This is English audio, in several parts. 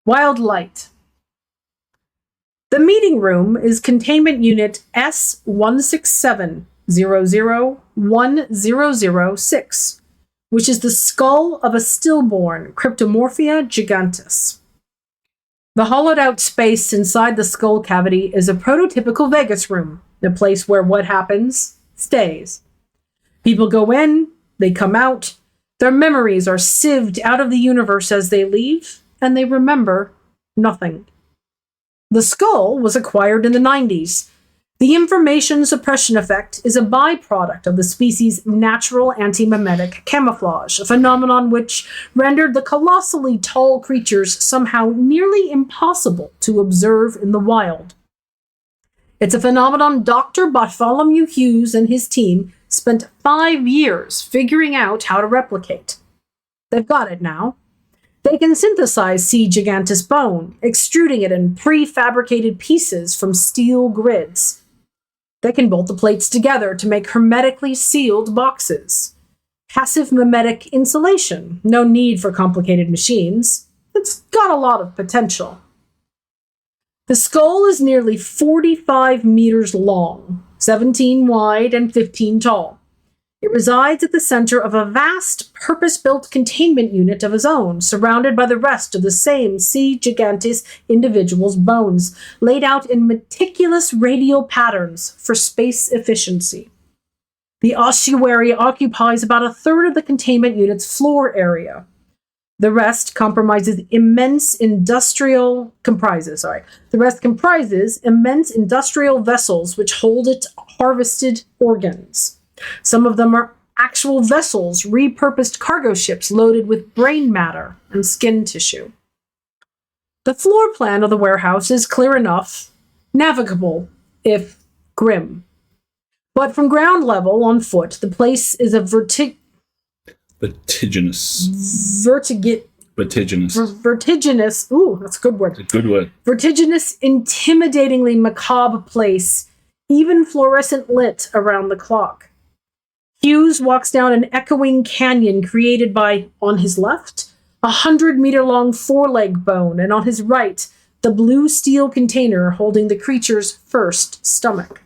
Wild light. The meeting room is containment unit S167001006, which is the skull of a stillborn Cryptomorphia gigantus. The hollowed-out space inside the skull cavity is a prototypical Vegas room, the place where what happens stays. People go in, they come out, their memories are sieved out of the universe as they leave, and they remember nothing. The skull was acquired in the 90s. The information suppression effect is a byproduct of the species' natural antimemetic camouflage, a phenomenon which rendered the colossally tall creatures somehow nearly impossible to observe in the wild. It's a phenomenon Dr. Bartholomew Hughes and his team spent 5 years figuring out how to replicate. They've got it now. They can synthesize C. gigantus bone, extruding it in prefabricated pieces from steel grids. They can bolt the plates together to make hermetically sealed boxes. Passive mimetic insulation, no need for complicated machines. It's got a lot of potential. The skull is nearly 45 meters long, 17 wide and 15 tall. It resides at the center of a vast, purpose-built containment unit of its own, surrounded by the rest of the same C. gigantus individual's bones, laid out in meticulous radial patterns for space efficiency. The ossuary occupies about a third of the containment unit's floor area. The rest comprises immense industrial vessels which hold its harvested organs. Some of them are actual vessels, repurposed cargo ships loaded with brain matter and skin tissue. The floor plan of the warehouse is clear enough, navigable, if grim. But from ground level on foot, the place is a vertiginous. Ooh, that's a good word. It's a good word. Vertiginous, intimidatingly macabre place, even fluorescent lit around the clock. Hughes walks down an echoing canyon created by, on his left, 100-meter-long foreleg bone, and on his right, the blue steel container holding the creature's first stomach.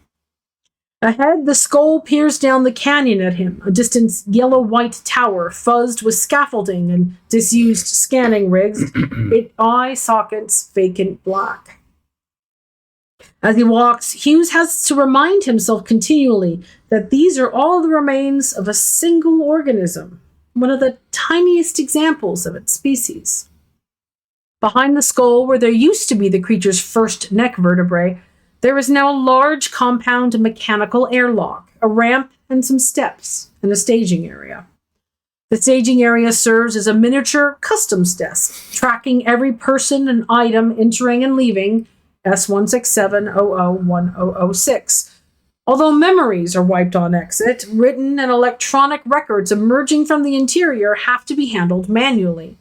Ahead, the skull peers down the canyon at him, a distant yellow-white tower fuzzed with scaffolding and disused scanning rigs, its eye sockets vacant black. As he walks, Hughes has to remind himself continually that these are all the remains of a single organism, one of the tiniest examples of its species. Behind the skull, where there used to be the creature's first neck vertebrae, there is now a large compound mechanical airlock, a ramp and some steps, and a staging area. The staging area serves as a miniature customs desk, tracking every person and item entering and leaving S167001006. Although memories are wiped on exit, written and electronic records emerging from the interior have to be handled manually.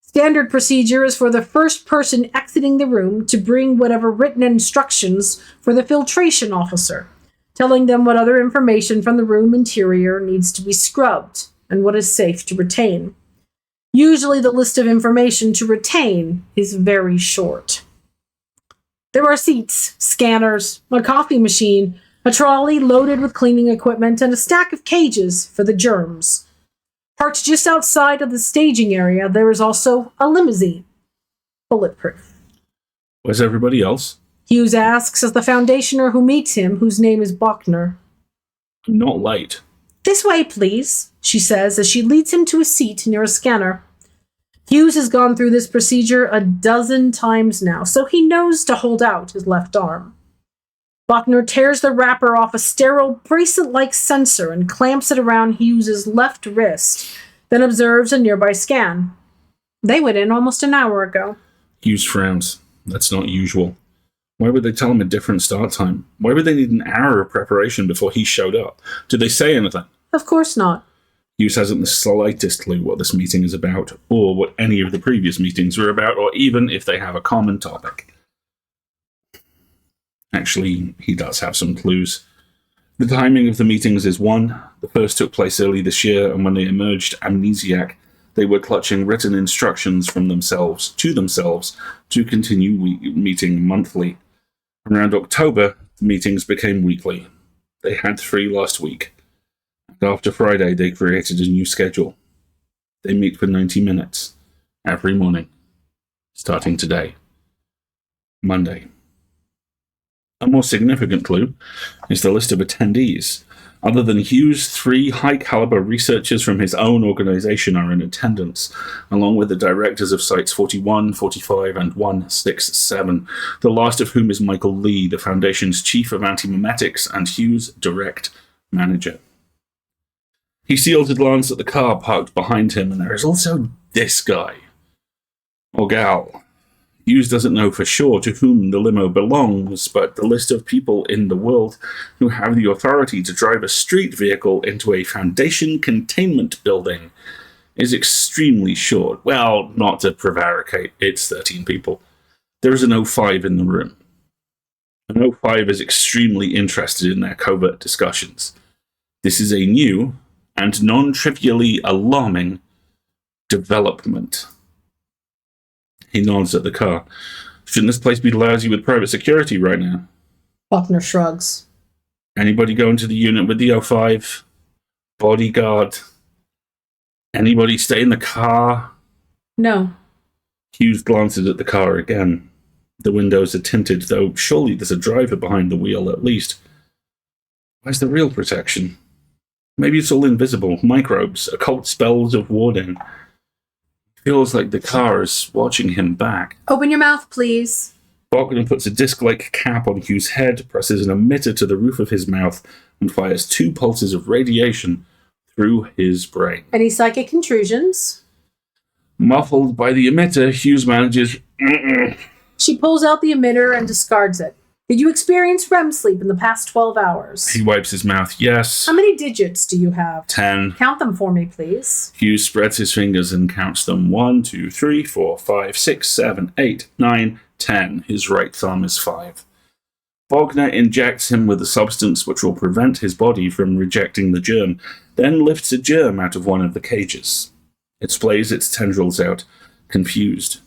Standard procedure is for the first person exiting the room to bring whatever written instructions for the filtration officer, telling them what other information from the room interior needs to be scrubbed and what is safe to retain. Usually the list of information to retain is very short. There are seats, scanners, a coffee machine, a trolley loaded with cleaning equipment, and a stack of cages for the germs. Parked just outside of the staging area, there is also a limousine. Bulletproof. Where's everybody else? Hughes asks as the Foundationer who meets him, whose name is Bachner. I'm not late. This way, please, she says as she leads him to a seat near a scanner. Hughes has gone through this procedure a dozen times now, so he knows to hold out his left arm. Bachner tears the wrapper off a sterile bracelet-like sensor and clamps it around Hughes's left wrist, then observes a nearby scan. They went in almost an hour ago. Hughes frowns. That's not usual. Why would they tell him a different start time? Why would they need an hour of preparation before he showed up? Did they say anything? Of course not. Hughes hasn't the slightest clue what this meeting is about, or what any of the previous meetings were about, or even if they have a common topic. Actually, he does have some clues. The timing of the meetings is one. The first took place early this year, and when they emerged amnesiac, They were clutching written instructions from themselves to continue meeting monthly. Around October, the meetings became weekly. They had 3 last week. And after Friday, they created a new schedule. They meet for 90 minutes every morning, starting today, Monday. A more significant clue is the list of attendees. Other than Hughes, 3 high-caliber researchers from his own organization are in attendance, along with the directors of Sites 41, 45, and 167, the last of whom is Michael Lee, the Foundation's chief of ANTIMEMETICS and Hughes' direct manager. He steals a glance at the car parked behind him, and there is also this guy, or gal. Hughes doesn't know for sure to whom the limo belongs, but the list of people in the world who have the authority to drive a street vehicle into a Foundation containment building is extremely short. Well, not to prevaricate, it's 13 people. There is an O5 in the room. An O5 is extremely interested in their covert discussions. This is a new and non-trivially alarming development. He nods at the car. Shouldn't this place be lousy with private security right now? Buckner shrugs. Anybody go into the unit with the O5? Bodyguard? Anybody stay in the car? No. Hughes glances at the car again. The windows are tinted, though surely there's a driver behind the wheel at least. Where's the real protection? Maybe it's all invisible. Microbes, occult spells of warding. Feels like the car is watching him back. Open your mouth, please. Bogdan puts a disc-like cap on Hughes' head, presses an emitter to the roof of his mouth, and fires 2 pulses of radiation through his brain. Any psychic intrusions? Muffled by the emitter, Hughes manages... She pulls out the emitter and discards it. Did you experience REM sleep in the past 12 hours? He wipes his mouth. Yes. How many digits do you have? 10. Count them for me, please. Hughes spreads his fingers and counts them. 1, 2, 3, 4, 5, 6, 7, 8, 9, 10. His right thumb is 5. Bogner injects him with a substance which will prevent his body from rejecting the germ, then lifts a germ out of one of the cages. It splays its tendrils out, confused.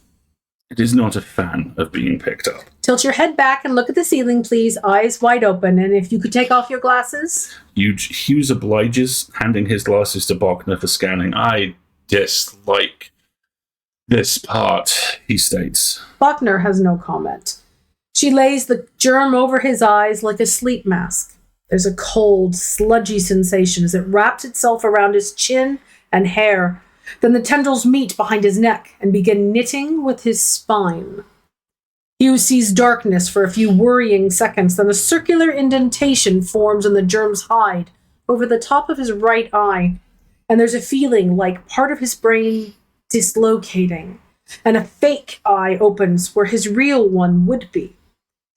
It is not a fan of being picked up. Tilt your head back and look at the ceiling, please, eyes wide open, and if you could take off your glasses. Hughes obliges, handing his glasses to Bogner for scanning. I dislike this part, he states. Bogner has no comment. She lays the germ over his eyes like a sleep mask. There's a cold, sludgy sensation as it wraps itself around his chin and hair. Then the tendrils meet behind his neck and begin knitting with his spine. Hughes sees darkness for a few worrying seconds, then a circular indentation forms in the germ's hide over the top of his right eye, and there's a feeling like part of his brain dislocating, and a fake eye opens where his real one would be.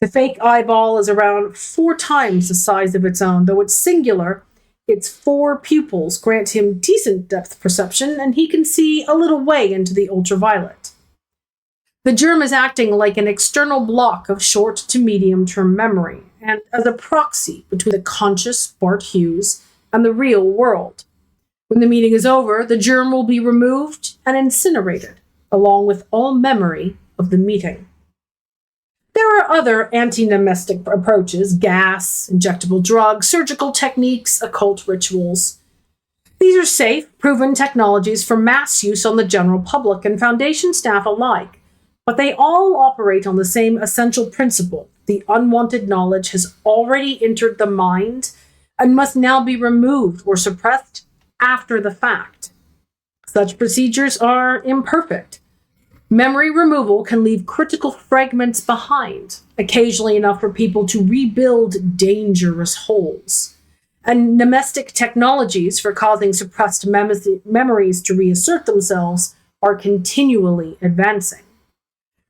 The fake eyeball is around 4 times the size of its own, though it's singular. Its 4 pupils grant him decent depth perception, and he can see a little way into the ultraviolet. The germ is acting like an external block of short to medium-term memory, and as a proxy between the conscious Bart Hughes and the real world. When the meeting is over, the germ will be removed and incinerated, along with all memory of the meeting. There are other anti-nemestic approaches: gas, injectable drugs, surgical techniques, occult rituals. These are safe, proven technologies for mass use on the general public and Foundation staff alike, but they all operate on the same essential principle. The unwanted knowledge has already entered the mind and must now be removed or suppressed after the fact. Such procedures are imperfect. Memory removal can leave critical fragments behind, occasionally enough for people to rebuild dangerous holes. And nemestic technologies for causing suppressed memories to reassert themselves are continually advancing.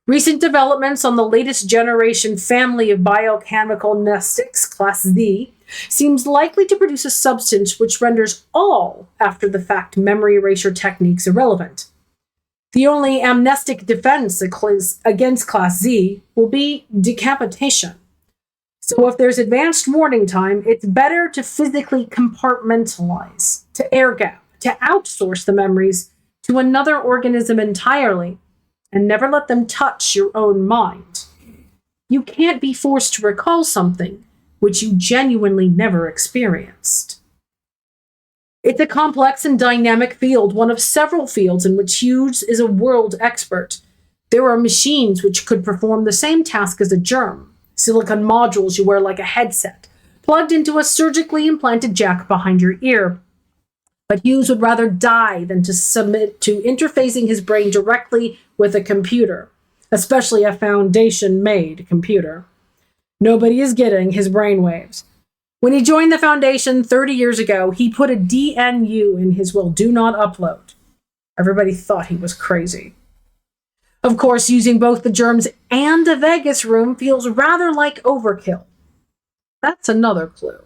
Recent developments on the latest generation family of biochemical mnestics, Class Z, seems likely to produce a substance which renders all after-the-fact memory erasure techniques irrelevant. The only amnestic defense against Class Z will be decapitation. So if there's advanced warning time, it's better to physically compartmentalize, to air gap, to outsource the memories to another organism entirely and never let them touch your own mind. You can't be forced to recall something which you genuinely never experienced. It's a complex and dynamic field, one of several fields in which Hughes is a world expert. There are machines which could perform the same task as a germ, silicon modules you wear like a headset, plugged into a surgically implanted jack behind your ear. But Hughes would rather die than to submit to interfacing his brain directly with a computer, especially a Foundation-made computer. Nobody is getting his brainwaves. When he joined the Foundation 30 years ago, he put a DNU in his will, do not upload. Everybody thought he was crazy. Of course, using both the germs and a Vegas room feels rather like overkill. That's another clue.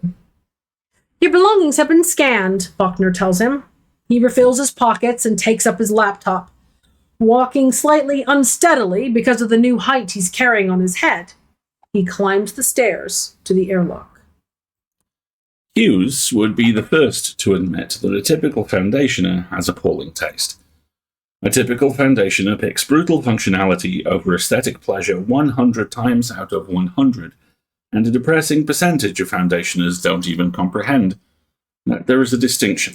Your belongings have been scanned, Buckner tells him. He refills his pockets and takes up his laptop, walking slightly unsteadily because of the new height he's carrying on his head. He climbs the stairs to the airlock. Hughes would be the first to admit that a typical Foundationer has appalling taste. A typical Foundationer picks brutal functionality over aesthetic pleasure 100 times out of 100, and a depressing percentage of Foundationers don't even comprehend that there is a distinction.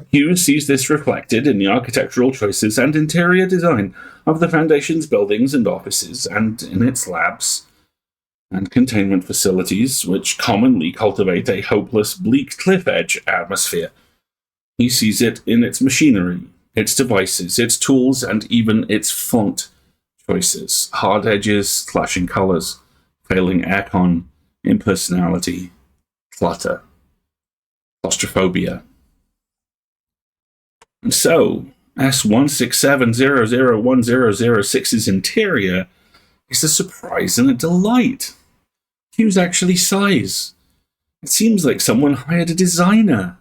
Hughes sees this reflected in the architectural choices and interior design of the Foundation's buildings and offices, and in its labs and containment facilities, which commonly cultivate a hopeless, bleak cliff edge atmosphere. He sees it in its machinery, its devices, its tools, and even its font choices, hard edges, clashing colors, failing aircon, impersonality, clutter, claustrophobia. And so, S167001006's interior is a surprise and a delight. Hughes actually sighs. It seems like someone hired a designer.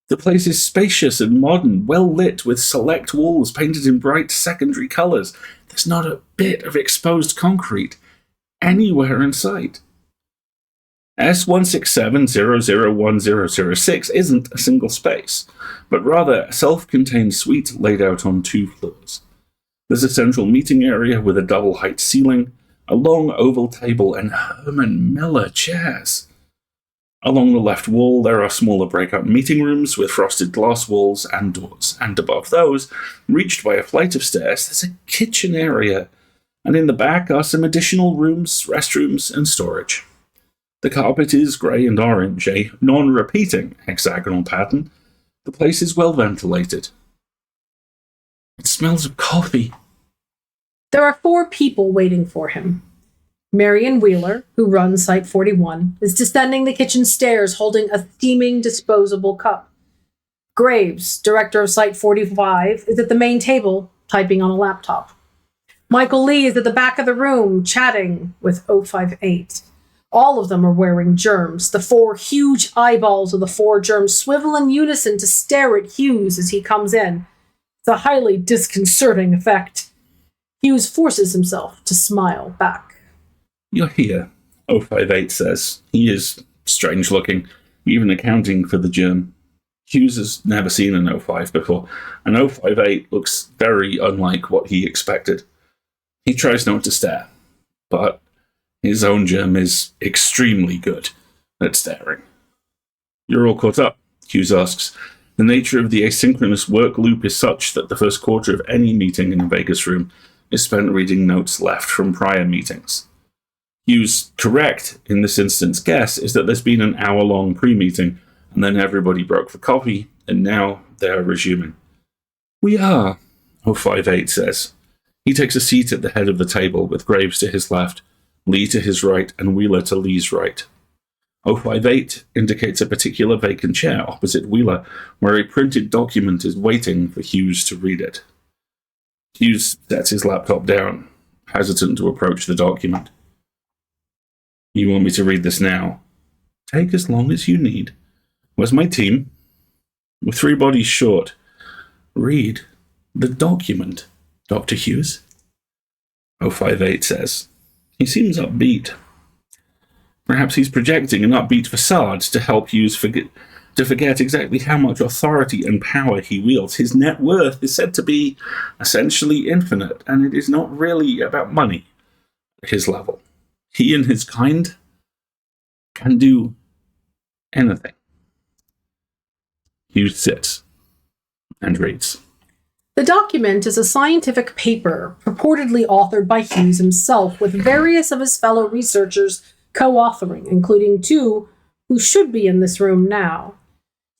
The place is spacious and modern, well lit with select walls painted in bright secondary colours. There's not a bit of exposed concrete anywhere in sight. S167001006 isn't a single space, but rather a self-contained suite laid out on 2 floors. There's a central meeting area with a double-height ceiling, a long oval table, and Herman Miller chairs. Along the left wall, there are smaller breakout meeting rooms with frosted glass walls and doors, and above those, reached by a flight of stairs, there's a kitchen area, and in the back are some additional rooms, restrooms, and storage. The carpet is grey and orange, a non-repeating hexagonal pattern. The place is well ventilated. It smells of coffee. There are 4 people waiting for him. Marion Wheeler, who runs Site 41, is descending the kitchen stairs holding a steaming disposable cup. Graves, director of Site 45, is at the main table, typing on a laptop. Michael Lee is at the back of the room, chatting with 058. All of them are wearing germs. The 4 huge eyeballs of the 4 germs swivel in unison to stare at Hughes as he comes in. It's a highly disconcerting effect. Hughes forces himself to smile back. You're here, 058 says. He is strange looking, even accounting for the germ. Hughes has never seen an 05 before, and 058 looks very unlike what he expected. He tries not to stare, but his own germ is extremely good at staring. You're all caught up, Hughes asks. The nature of the asynchronous work loop is such that the first quarter of any meeting in a Vegas room is spent reading notes left from prior meetings. Hughes' correct, in this instance, guess is that there's been an hour-long pre-meeting, and then everybody broke for coffee, and now they are resuming. We are, 058 says. He takes a seat at the head of the table, with Graves to his left, Lee to his right, and Wheeler to Lee's right. 058 indicates a particular vacant chair opposite Wheeler, where a printed document is waiting for Hughes to read it. Hughes sets his laptop down, hesitant to approach the document. You want me to read this now? Take as long as you need. Where's my team? We're 3 bodies short. Read the document, Dr. Hughes. 058 says. He seems upbeat. Perhaps he's projecting an upbeat facade to help Hughes forget to forget exactly how much authority and power he wields. His net worth is said to be essentially infinite, and it is not really about money at his level. He and his kind can do anything. Hughes sits and reads. The document is a scientific paper purportedly authored by Hughes himself, with various of his fellow researchers co-authoring, including two who should be in this room now.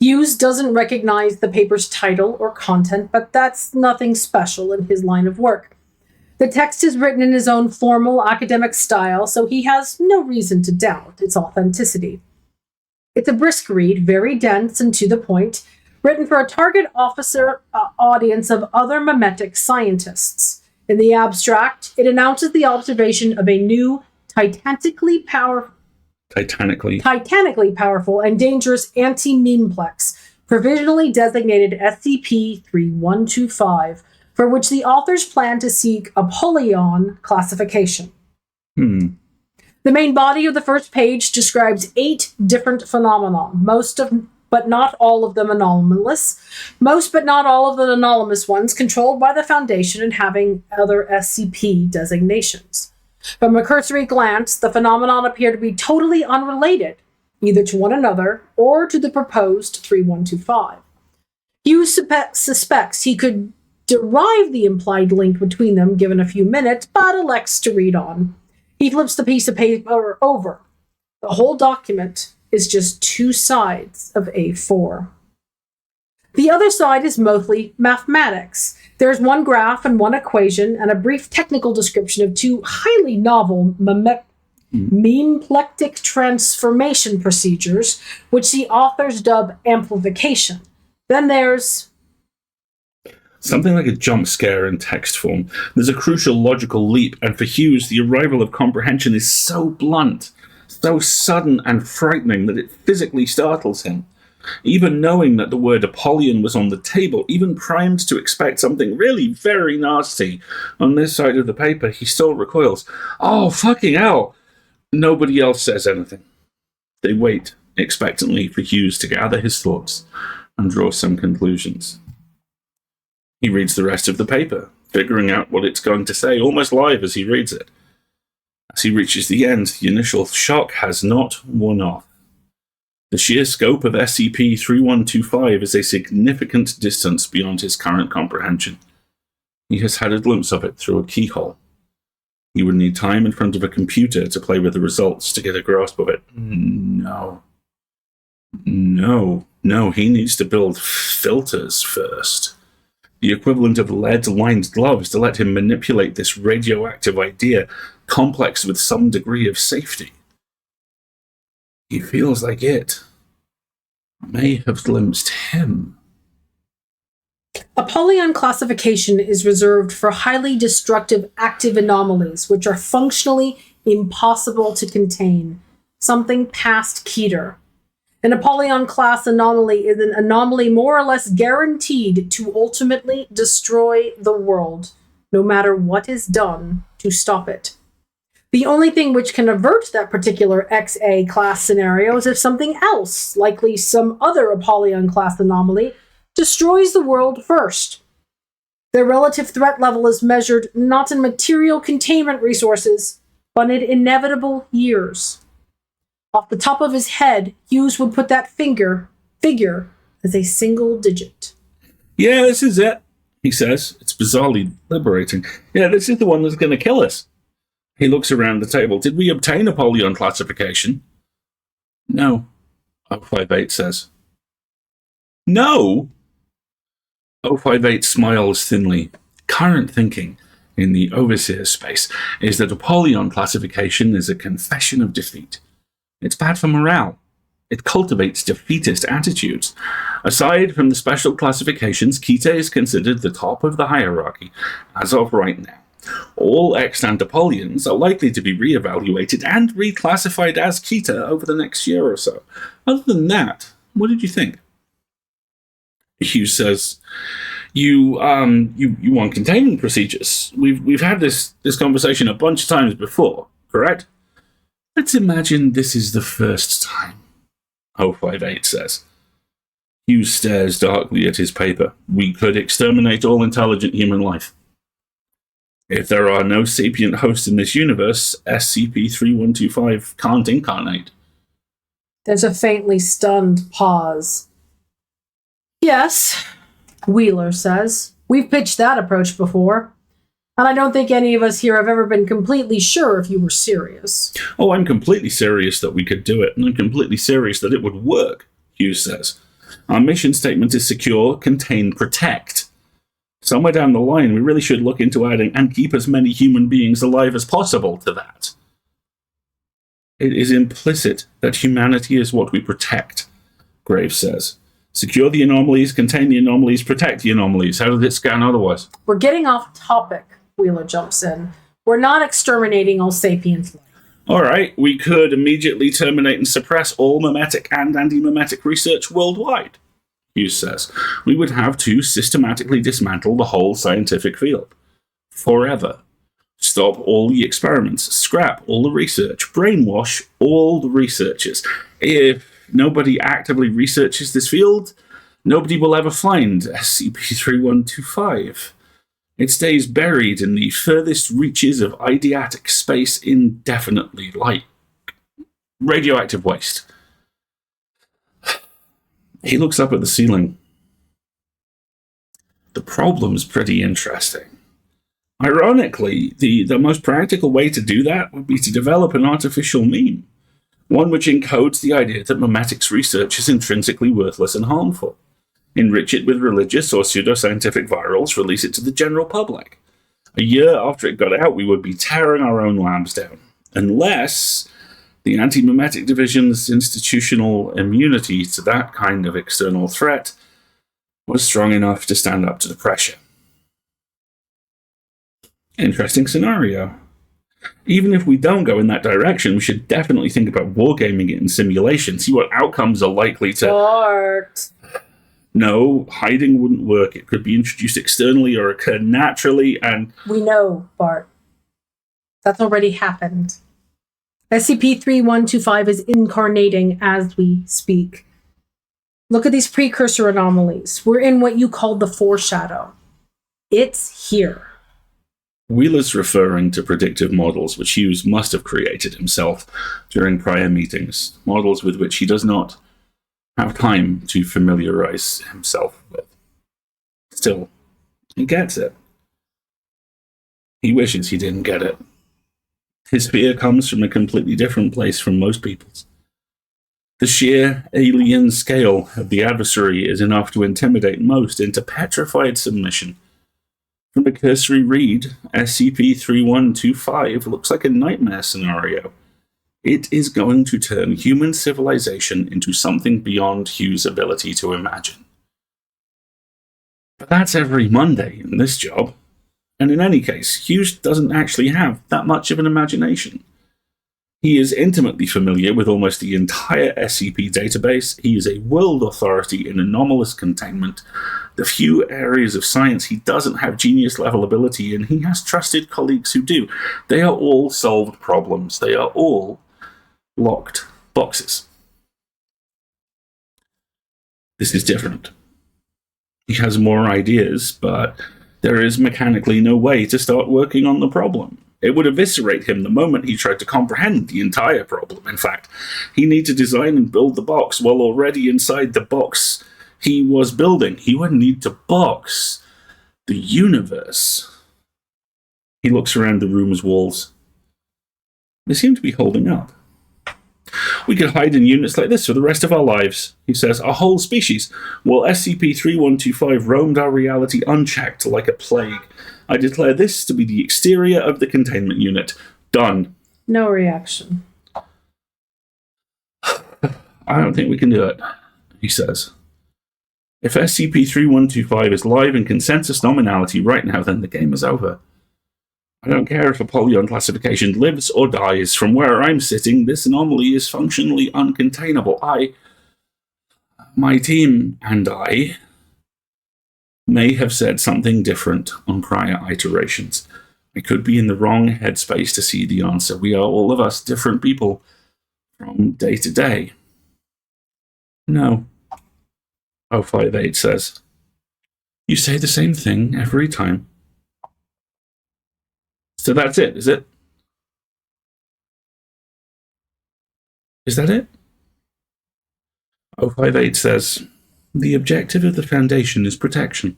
Hughes doesn't recognize the paper's title or content, but that's nothing special in his line of work. The text is written in his own formal academic style, so he has no reason to doubt its authenticity. It's a brisk read, very dense and to the point, written for a target audience of other memetic scientists. In the abstract, it announces the observation of a new titanically powerful and dangerous antimemeplex, provisionally designated SCP-3125, for which the authors plan to seek Apollyon classification. The main body of the first page describes 8 different phenomena, but not all of them anomalous. Most but not all of the anomalous ones controlled by the Foundation and having other SCP designations. From a cursory glance, the phenomenon appear to be totally unrelated, either to one another or to the proposed 3125. Hughes suspects he could derive the implied link between them given a few minutes, but elects to read on. He flips the piece of paper over. The whole document is just 2 sides of A4. The other side is mostly mathematics. There's one graph and one equation and a brief technical description of 2 highly novel memeplectic transformation procedures, which the authors dub amplification. Then there's something like a jump scare in text form. There's a crucial logical leap, and for Hughes, the arrival of comprehension is so blunt, so sudden and frightening that it physically startles him. Even knowing that the word Apollyon was on the table, even primed to expect something really very nasty on this side of the paper, he still recoils. Oh, fucking hell! Nobody else says anything. They wait expectantly for Hughes to gather his thoughts and draw some conclusions. He reads the rest of the paper, figuring out what it's going to say, almost live as he reads it. As he reaches the end, the initial shock has not worn off. The sheer scope of SCP-3125 is a significant distance beyond his current comprehension. He has had a glimpse of it through a keyhole. He would need time in front of a computer to play with the results to get a grasp of it. No, he needs to build filters first. The equivalent of lead-lined gloves to let him manipulate this radioactive idea, complex with some degree of safety. He feels like it may have glimpsed him. Apollyon classification is reserved for highly destructive active anomalies, which are functionally impossible to contain, something past Keter. An Apollyon class anomaly is an anomaly more or less guaranteed to ultimately destroy the world, no matter what is done to stop it. The only thing which can avert that particular XA class scenario is if something else, likely some other Apollyon class anomaly, destroys the world first. Their relative threat level is measured not in material containment resources, but in inevitable years. Off the top of his head, Hughes would put that figure as a single digit. Yeah, this is it, he says. It's bizarrely liberating. Yeah, this is the one that's going to kill us. He looks around the table. Did we obtain Apollyon classification? No, 058 says. No? 058 smiles thinly. Current thinking in the Overseer space is that Apollyon classification is a confession of defeat. It's bad for morale. It cultivates defeatist attitudes. Aside from the special classifications, Keter is considered the top of the hierarchy as of right now. All extant Apollons are likely to be re-evaluated and reclassified as Keter over the next year or so. Other than that, what did you think? Hughes says, You want containment procedures. We've had this conversation a bunch of times before, correct? Let's imagine this is the first time, 058 says. Hughes stares darkly at his paper. We could exterminate all intelligent human life. If there are no sapient hosts in this universe, SCP-3125 can't incarnate. There's a faintly stunned pause. Yes, Wheeler says. We've pitched that approach before. And I don't think any of us here have ever been completely sure if you were serious. Oh, I'm completely serious that we could do it, and I'm completely serious that it would work, Hughes says. Our mission statement is secure, contain, protect. Somewhere down the line, we really should look into adding and keep as many human beings alive as possible to that. It is implicit that humanity is what we protect, Graves says. Secure the anomalies, contain the anomalies, protect the anomalies. How did it scan otherwise? We're getting off topic, Wheeler jumps in. We're not exterminating all sapient life. All right, we could immediately terminate and suppress all memetic and anti-memetic research worldwide, Hughes says. We would have to systematically dismantle the whole scientific field. Forever. Stop all the experiments, scrap all the research, brainwash all the researchers. If nobody actively researches this field, nobody will ever find SCP-3125. It stays buried in the furthest reaches of ideatic space indefinitely, like radioactive waste. He looks up at the ceiling. The problem's pretty interesting. Ironically, the most practical way to do that would be to develop an artificial meme, one which encodes the idea that memetics research is intrinsically worthless and harmful. Enrich it with religious or pseudoscientific virals, release it to the general public. A year after it got out, we would be tearing our own labs down. Unless the Antimemetic Division's institutional immunity to that kind of external threat was strong enough to stand up to the pressure. Interesting scenario. Even if we don't go in that direction, we should definitely think about wargaming it in simulation, see what outcomes are likely to... Bart. No, hiding wouldn't work. It could be introduced externally or occur naturally, and... We know, Bart. That's already happened. SCP-3125 is incarnating as we speak. Look at these precursor anomalies. We're in what you called the foreshadow. It's here. Wheeler's referring to predictive models, which Hughes must have created himself during prior meetings, models with which he does not have time to familiarize himself with. Still, he gets it. He wishes he didn't get it. His fear comes from a completely different place from most people's. The sheer alien scale of the adversary is enough to intimidate most into petrified submission. From a cursory read, SCP-3125 looks like a nightmare scenario. It is going to turn human civilization into something beyond Hughes' ability to imagine. But that's every Monday in this job. And in any case, Hughes doesn't actually have that much of an imagination. He is intimately familiar with almost the entire SCP database. He is a world authority in anomalous containment. The few areas of science he doesn't have genius-level ability in, he has trusted colleagues who do. They are all solved problems. They are all locked boxes. This is different. He has more ideas, but there is mechanically no way to start working on the problem. It would eviscerate him the moment he tried to comprehend the entire problem. In fact, he needed to design and build the box while already inside the box he was building. He would need to box the universe. He looks around the room's walls. They seem to be holding up. We could hide in units like this for the rest of our lives, he says, our whole species, while SCP-3125 roamed our reality unchecked like a plague. I declare this to be the exterior of the containment unit. Done. No reaction. I don't think we can do it, he says. If SCP-3125 is live in consensus nominality right now, then the game is over. I don't care if Apollyon classification lives or dies. From where I'm sitting, this anomaly is functionally uncontainable. My team and I may have said something different on prior iterations. I could be in the wrong headspace to see the answer. We are all of us different people from day to day. No, 058 says. You say the same thing every time. So that's it, is it? Is that it? 058 says, the objective of the Foundation is protection.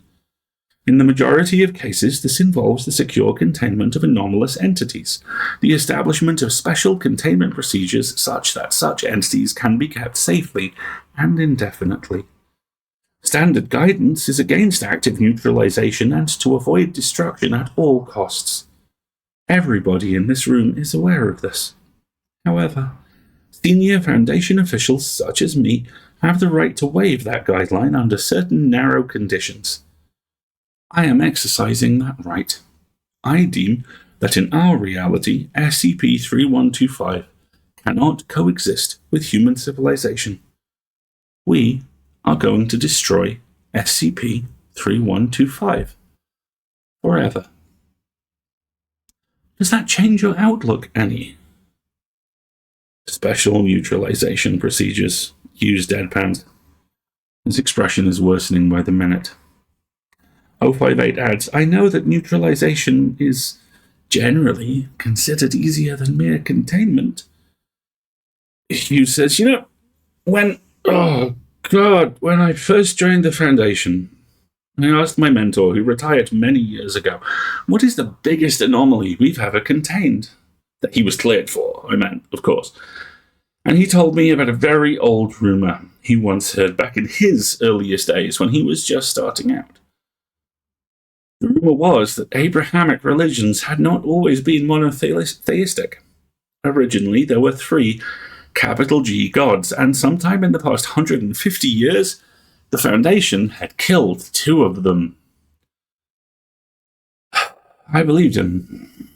In the majority of cases, this involves the secure containment of anomalous entities, the establishment of special containment procedures such that such entities can be kept safely and indefinitely. Standard guidance is against active neutralization and to avoid destruction at all costs. Everybody in this room is aware of this. However, senior Foundation officials such as me have the right to waive that guideline under certain narrow conditions. I am exercising that right. I deem that in our reality, SCP-3125 cannot coexist with human civilization. We are going to destroy SCP-3125 forever. Does that change your outlook any? Special neutralization procedures. Use deadpans. His expression is worsening by the minute. 058 adds, I know that neutralization is generally considered easier than mere containment. Hughes says, when I first joined the Foundation, I asked my mentor, who retired many years ago, what is the biggest anomaly we've ever contained? That he was cleared for, I meant, of course. And he told me about a very old rumor he once heard back in his earliest days when he was just starting out. The rumor was that Abrahamic religions had not always been monotheistic. Originally, there were 3 capital G gods, and sometime in the past 150 years, the Foundation had killed 2 of them. I believed him.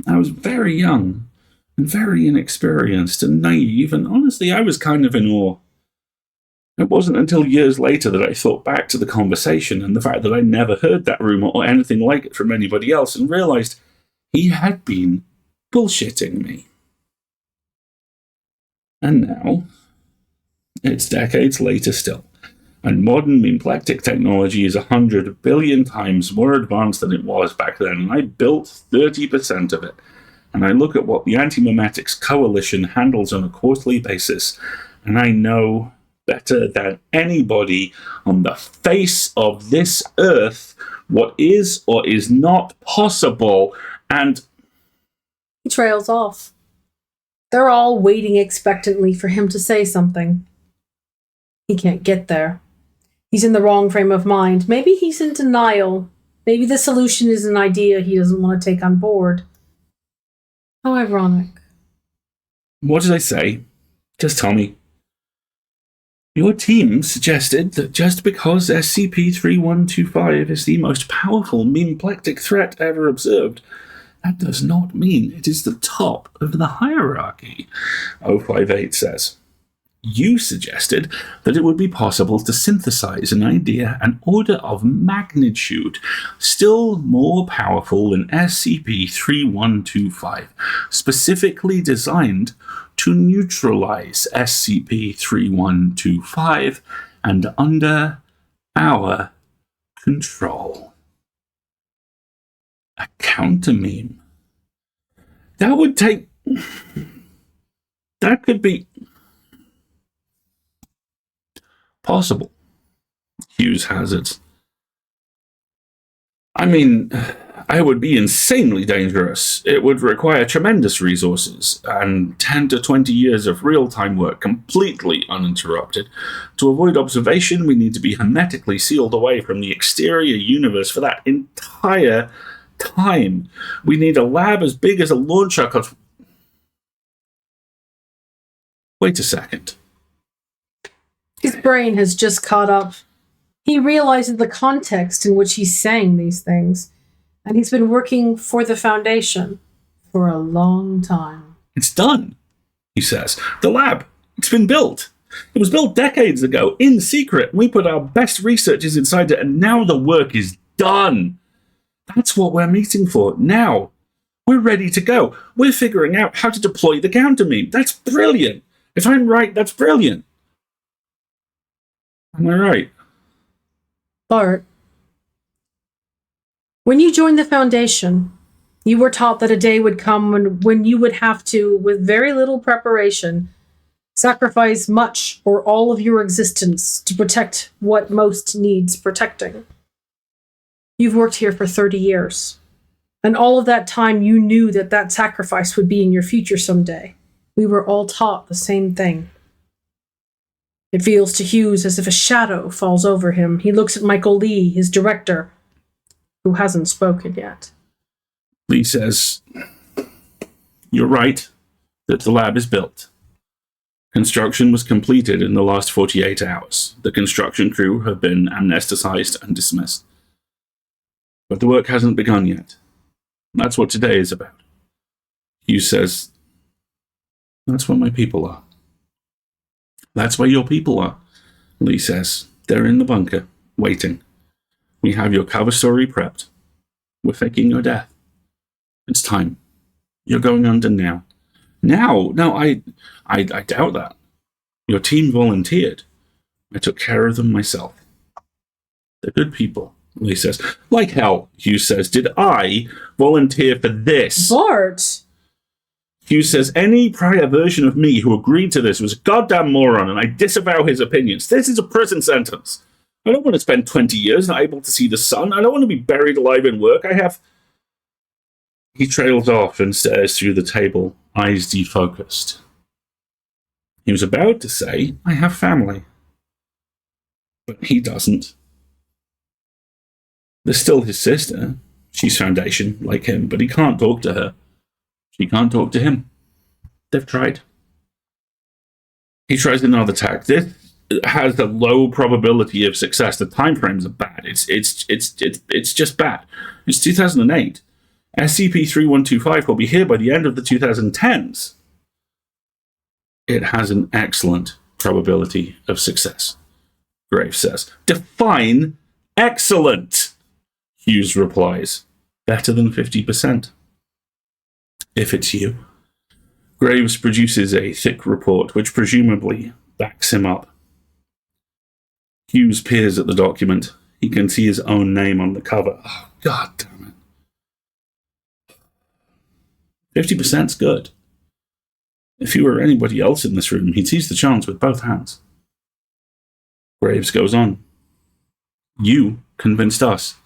I was very young and very inexperienced and naive, and honestly, I was kind of in awe. It wasn't until years later that I thought back to the conversation and the fact that I never heard that rumor or anything like it from anybody else and realized he had been bullshitting me. And now, it's decades later still, and modern memeplectic technology is 100 billion times more advanced than it was back then, and I built 30% of it. And I look at what the Antimemetics Coalition handles on a quarterly basis, and I know better than anybody on the face of this earth what is or is not possible, and he trails off. They're all waiting expectantly for him to say something. He can't get there. He's in the wrong frame of mind. Maybe he's in denial. Maybe the solution is an idea he doesn't want to take on board. How ironic. What did I say? Just tell me. Your team suggested that just because SCP-3125 is the most powerful memeplectic threat ever observed, that does not mean it is the top of the hierarchy, 058 says. You suggested that it would be possible to synthesize an idea an order of magnitude still more powerful than SCP-3125, specifically designed to neutralize SCP-3125 and under our control. A countermeme. That could be possible, Hughes hazards. I mean, it would be insanely dangerous. It would require tremendous resources and 10 to 20 years of real-time work completely uninterrupted. To avoid observation, we need to be hermetically sealed away from the exterior universe for that entire time. We need a lab as big as a launch rocket. Wait a second. His brain has just caught up. He realizes the context in which he's saying these things, and he's been working for the Foundation for a long time. It's done, he says. The lab, it's been built. It was built decades ago, in secret. We put our best researchers inside it, and now the work is done. That's what we're meeting for now. We're ready to go. We're figuring out how to deploy the countermeme. That's brilliant. If I'm right, that's brilliant. Am I right? Bart, when you joined the Foundation, you were taught that a day would come when you would have to, with very little preparation, sacrifice much or all of your existence to protect what most needs protecting. You've worked here for 30 years, and all of that time you knew that that sacrifice would be in your future someday. We were all taught the same thing. It feels to Hughes as if a shadow falls over him. He looks at Michael Lee, his director, who hasn't spoken yet. Lee says, "You're right that the lab is built. Construction was completed in the last 48 hours. The construction crew have been amnesticized and dismissed. But the work hasn't begun yet. That's what today is about." Hughes says, "That's where my people are." "That's where your people are," Lee says. "They're in the bunker, waiting. We have your cover story prepped. We're faking your death. It's time. You're going under now." "Now? No, I doubt that. Your team volunteered. I took care of them myself." "They're good people," Lee says. "Like hell," Hughes says. "Did I volunteer for this?" Bart! Hughes says, "Any prior version of me who agreed to this was a goddamn moron, and I disavow his opinions. This is a prison sentence. I don't want to spend 20 years not able to see the sun. I don't want to be buried alive in work. I have..." He trails off and stares through the table, eyes defocused. He was about to say, "I have family." But he doesn't. There's still his sister. She's Foundation, like him, but he can't talk to her. She can't talk to him. They've tried. He tries another tack. This has a low probability of success. The timeframes are bad. It's just bad. It's 2008. SCP-3125 will be here by the end of the 2010s. It has an excellent probability of success, Graves says. "Define excellent," Hughes replies. "Better than 50%. If it's you." Graves produces a thick report, which presumably backs him up. Hughes peers at the document. He can see his own name on the cover. Oh, God damn it. 50%'s good. If he were anybody else in this room, he'd seize the chance with both hands. Graves goes on. "You convinced us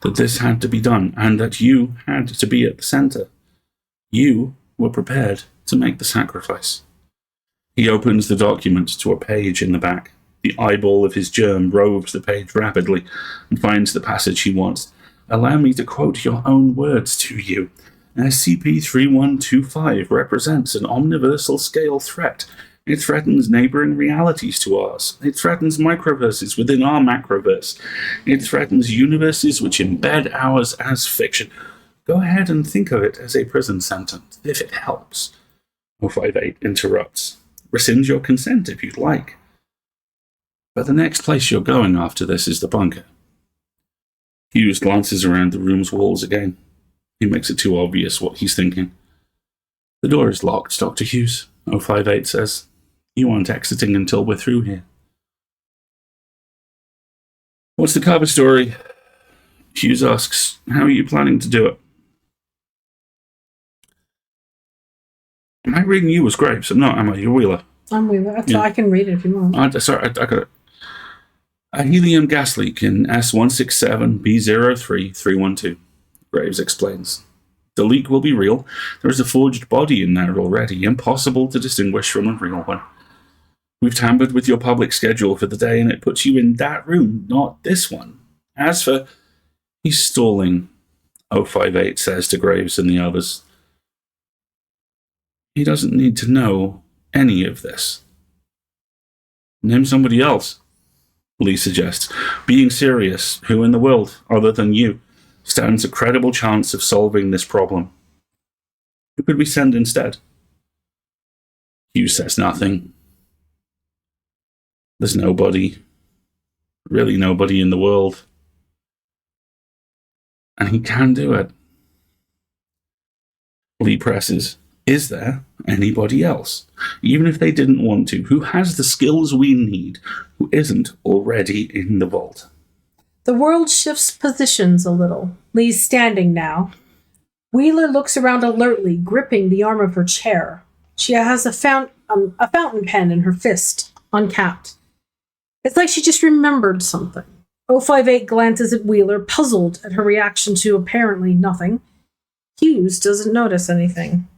that this had to be done, and that you had to be at the center. You were prepared to make the sacrifice." He opens the document to a page in the back. The eyeball of his germ roves the page rapidly and finds the passage he wants. "Allow me to quote your own words to you. SCP-3125 represents an omniversal scale threat. It threatens neighboring realities to ours. It threatens microverses within our macroverse. It threatens universes which embed ours as fiction. Go ahead and think of it as a prison sentence, if it helps." 058 interrupts. "Rescind your consent if you'd like. But the next place you're going after this is the bunker." Hughes glances around the room's walls again. He makes it too obvious what he's thinking. "The door is locked, Dr. Hughes," 058 says. "You aren't exiting until we're through here." "What's the cover story?" Hughes asks. "How are you planning to do it?" Am I reading you as Graves? I'm not, am I? You're Wheeler. I'm Wheeler. That's I can read it if you want. Sorry, I got it. "A helium gas leak in S167B03312, Graves explains. "The leak will be real. There is a forged body in there already, impossible to distinguish from a real one. We've tampered with your public schedule for the day, and it puts you in that room, not this one. As for..." He's stalling, 058 says to Graves and the others. "He doesn't need to know any of this." "Name somebody else," Lee suggests. "Being serious, who in the world, other than you, stands a credible chance of solving this problem? Who could we send instead?" Hughes says nothing. There's nobody, really nobody in the world. And he can do it. Lee presses. "Is there anybody else, even if they didn't want to, who has the skills we need, who isn't already in the vault?" The world shifts positions a little. Lee's standing now. Wheeler looks around alertly, gripping the arm of her chair. She has a fountain pen in her fist, uncapped. It's like she just remembered something. 058 glances at Wheeler, puzzled at her reaction to apparently nothing. Hughes doesn't notice anything.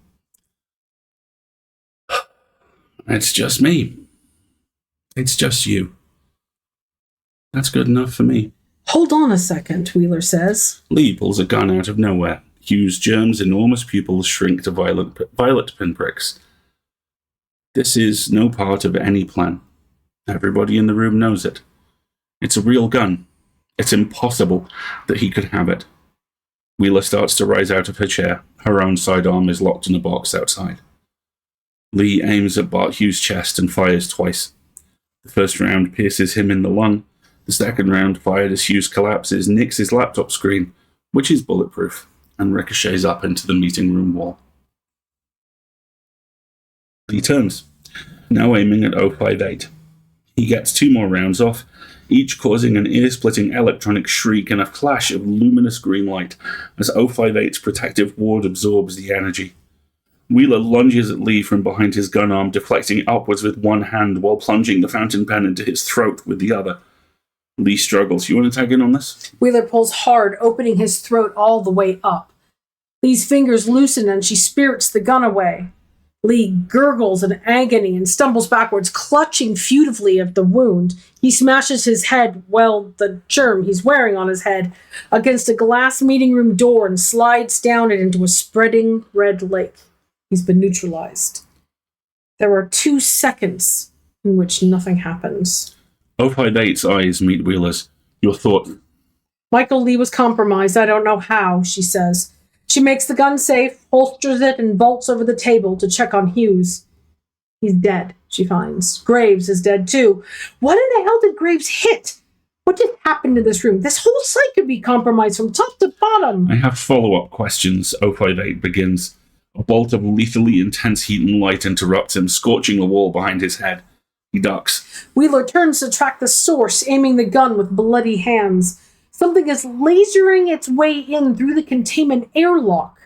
It's just me. It's just you. That's good enough for me. Hold on a second, Wheeler says. Lee pulls a gun out of nowhere. Hughes' germ's enormous pupils shrink to violet pinpricks. This is no part of any plan. Everybody in the room knows it. It's a real gun. It's impossible that he could have it. Wheeler starts to rise out of her chair. Her own sidearm is locked in a box outside. Lee aims at Bart Hughes' chest and fires twice. The first round pierces him in the lung. The second round, fired as Hughes collapses, nicks his laptop screen, which is bulletproof, and ricochets up into the meeting room wall. He turns, now aiming at 058. He gets 2 more rounds off, each causing an ear-splitting electronic shriek and a flash of luminous green light as 058's protective ward absorbs the energy. Wheeler lunges at Lee from behind his gun arm, deflecting upwards with one hand while plunging the fountain pen into his throat with the other. Lee struggles. You want to tag in on this? Wheeler pulls hard, opening his throat all the way up. Lee's fingers loosen and she spirits the gun away. Lee gurgles in agony and stumbles backwards, clutching futilely at the wound. He smashes his head, the germ he's wearing on his head, against a glass meeting room door and slides down it into a spreading red lake. He's been neutralized. There are 2 seconds in which nothing happens. 058's eyes meet Wheeler's. Your thought? Michael Lee was compromised. I don't know how, she says. She makes the gun safe, holsters it, and vaults over the table to check on Hughes. He's dead, she finds. Graves is dead, too. What in the hell did Graves hit? What just happened to this room? This whole site could be compromised from top to bottom. I have follow-up questions, 058 begins. A bolt of lethally intense heat and light interrupts him, scorching the wall behind his head. He ducks. Wheeler turns to track the source, aiming the gun with bloody hands. Something is lasering its way in through the containment airlock.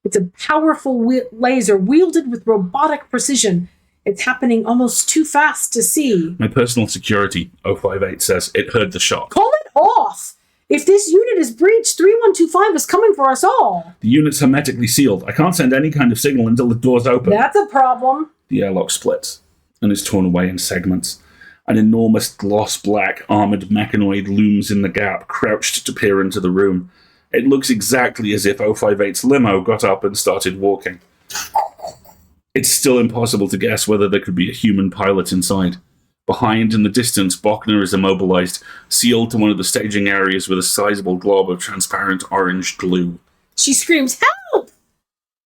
It's a powerful laser wielded with robotic precision. It's happening almost too fast to see. My personal security, 058 says. It heard the shot. Call it off! If this unit is breached, 3125 is coming for us all. The unit's hermetically sealed. I can't send any kind of signal until the door's open. That's a problem. The airlock splits and is torn away in segments. An enormous gloss-black armored mechanoid looms in the gap, crouched to peer into the room. It looks exactly as if 058's limo got up and started walking. It's still impossible to guess whether there could be a human pilot inside. Behind, in the distance, Bochner is immobilized, sealed to one of the staging areas with a sizable glob of transparent orange glue. She screams, "Help!"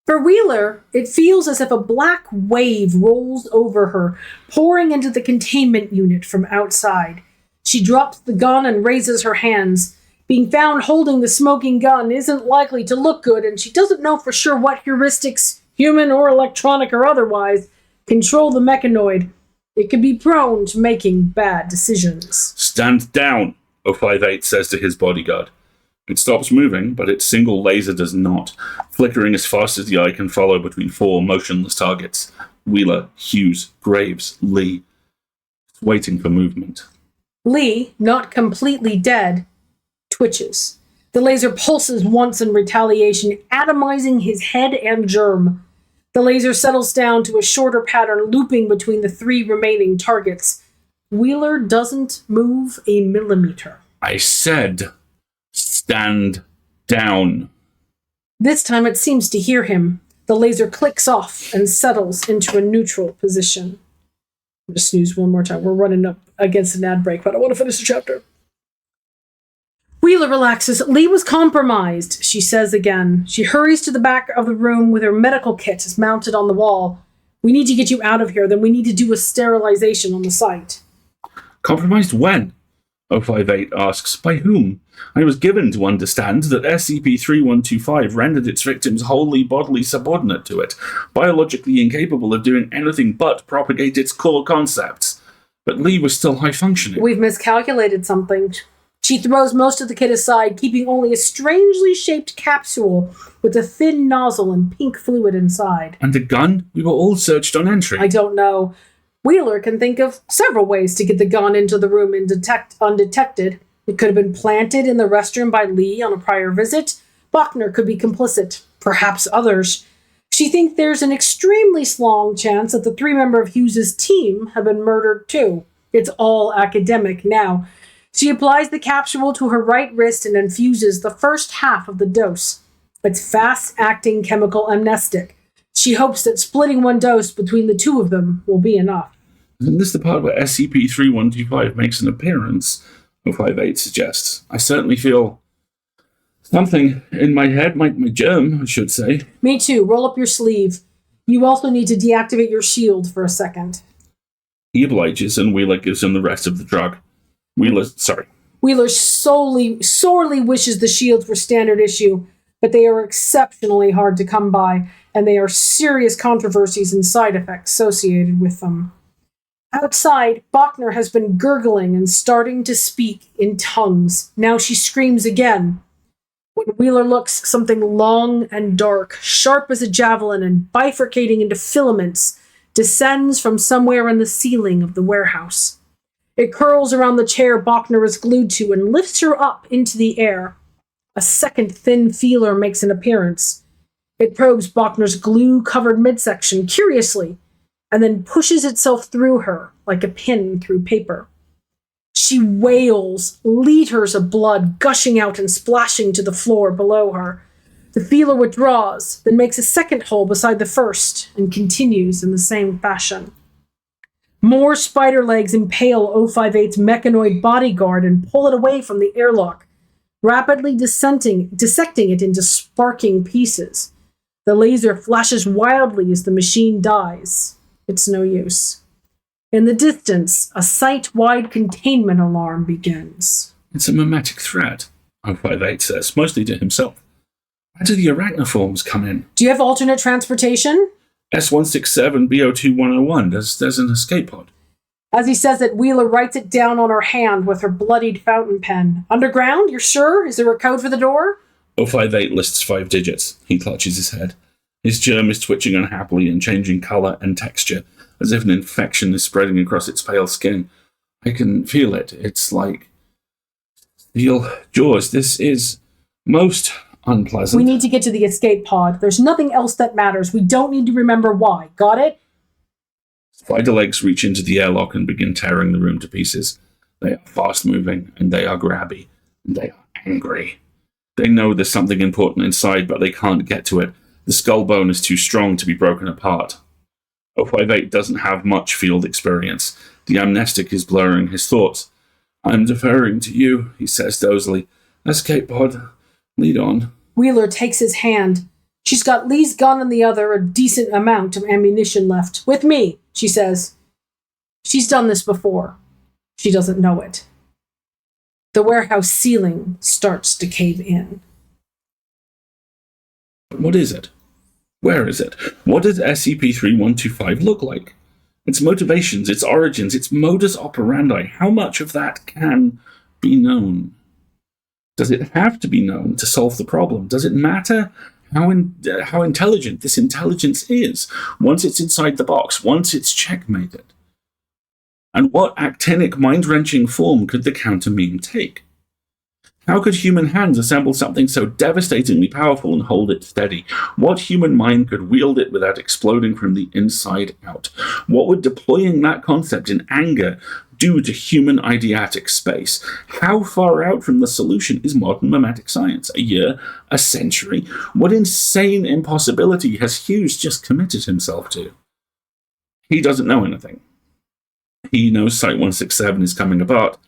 For Wheeler, it feels as if a black wave rolls over her, pouring into the containment unit from outside. She drops the gun and raises her hands. Being found holding the smoking gun isn't likely to look good, and she doesn't know for sure what heuristics, human or electronic or otherwise, control the mechanoid. It could be prone to making bad decisions. Stand down, 058 says to his bodyguard. It stops moving, but its single laser does not, flickering as fast as the eye can follow between 4 motionless targets. Wheeler, Hughes, Graves, Lee. It's waiting for movement. Lee, not completely dead, twitches. The laser pulses once in retaliation, atomizing his head and germ. The laser settles down to a shorter pattern looping between the 3 remaining targets. Wheeler doesn't move a millimeter. I said, stand down. This time it seems to hear him. The laser clicks off and settles into a neutral position. I'm just snooze one more time. We're running up against an ad break, but I want to finish the chapter. Wheeler relaxes. Lee was compromised, she says again. She hurries to the back of the room with her medical kit mounted on the wall. We need to get you out of here, then we need to do a sterilization on the site. Compromised when? 058 asks. By whom? I was given to understand that SCP-3125 rendered its victims wholly bodily subordinate to it, biologically incapable of doing anything but propagate its core concepts. But Lee was still high-functioning. We've miscalculated something. She throws most of the kit aside, keeping only a strangely shaped capsule with a thin nozzle and pink fluid inside. And a gun? We were all searched on entry. I don't know. Wheeler can think of several ways to get the gun into the room undetected. It could have been planted in the restroom by Lee on a prior visit. Bachner could be complicit. Perhaps others. She thinks there's an extremely strong chance that the 3 members of Hughes's team have been murdered too. It's all academic now. She applies the capsule to her right wrist and infuses the first half of the dose. It's fast-acting chemical amnestic. She hopes that splitting one dose between the 2 of them will be enough. Isn't this the part where SCP-3125 makes an appearance? 058 suggests. I certainly feel something in my head, my germ, I should say. Me too. Roll up your sleeve. You also need to deactivate your shield for a second. He obliges, and Wheeler gives him the rest of the drug. Wheeler sorely wishes the shields were standard issue, but they are exceptionally hard to come by, and there are serious controversies and side effects associated with them. Outside, Bachner has been gurgling and starting to speak in tongues. Now she screams again. When Wheeler looks, something long and dark, sharp as a javelin and bifurcating into filaments, descends from somewhere in the ceiling of the warehouse. It curls around the chair Bachner is glued to and lifts her up into the air. A second thin feeler makes an appearance. It probes Bachner's glue-covered midsection curiously, and then pushes itself through her like a pin through paper. She wails, liters of blood gushing out and splashing to the floor below her. The feeler withdraws, then makes a second hole beside the first, and continues in the same fashion. More spider legs impale 058's mechanoid bodyguard and pull it away from the airlock, rapidly dissecting it into sparking pieces. The laser flashes wildly as the machine dies. It's no use. In the distance, a site-wide containment alarm begins. It's a memetic threat, 058 says, mostly to himself. Where do the arachnoforms come in? Do you have alternate transportation? S167-BO2101. There's an escape pod. As he says it, Wheeler writes it down on her hand with her bloodied fountain pen. Underground? You're sure? Is there a code for the door? 058 lists 5 digits. He clutches his head. His germ is twitching unhappily and changing colour and texture, as if an infection is spreading across its pale skin. I can feel it. It's like steel jaws. This is most unpleasant. We need to get to the escape pod. There's nothing else that matters. We don't need to remember why. Got it? Spider legs reach into the airlock and begin tearing the room to pieces. They are fast-moving, and they are grabby, and they are angry. They know there's something important inside, but they can't get to it. The skull bone is too strong to be broken apart. 058 doesn't have much field experience. The amnestic is blurring his thoughts. I'm deferring to you, he says dozily. Escape pod. Lead on. Wheeler takes his hand. She's got Lee's gun and the other, a decent amount of ammunition left. With me, she says. She's done this before. She doesn't know it. The warehouse ceiling starts to cave in. What is it? Where is it? What does SCP-3125 look like? Its motivations, its origins, its modus operandi, how much of that can be known? Does it have to be known to solve the problem? Does it matter how intelligent this intelligence is once it's inside the box, once it's checkmated? And what actinic, mind-wrenching form could the counter-meme take? How could human hands assemble something so devastatingly powerful and hold it steady? What human mind could wield it without exploding from the inside out? What would deploying that concept in anger do to human eidetic space? How far out from the solution is modern memetic science? A year? A century? What insane impossibility has Hughes just committed himself to? He doesn't know anything. He knows Site-167 is coming apart.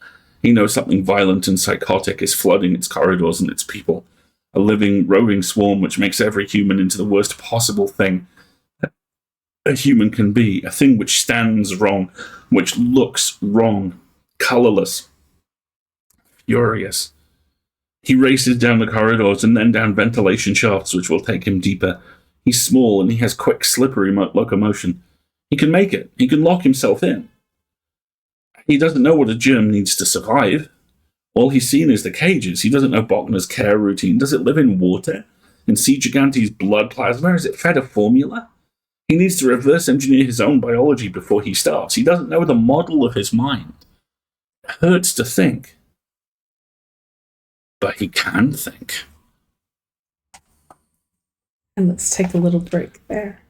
He knows something violent and psychotic is flooding its corridors and its people. A living, roving swarm which makes every human into the worst possible thing a human can be. A thing which stands wrong, which looks wrong, colourless, furious. He races down the corridors and then down ventilation shafts which will take him deeper. He's small and he has quick, slippery locomotion. He can make it. He can lock himself in. He doesn't know what a germ needs to survive. All he's seen is the cages. He doesn't know Bochner's care routine. Does it live in water? In C. gigante's blood plasma? Is it fed a formula? He needs to reverse engineer his own biology before he starts. He doesn't know the model of his mind. It hurts to think. But he can think. And let's take a little break there.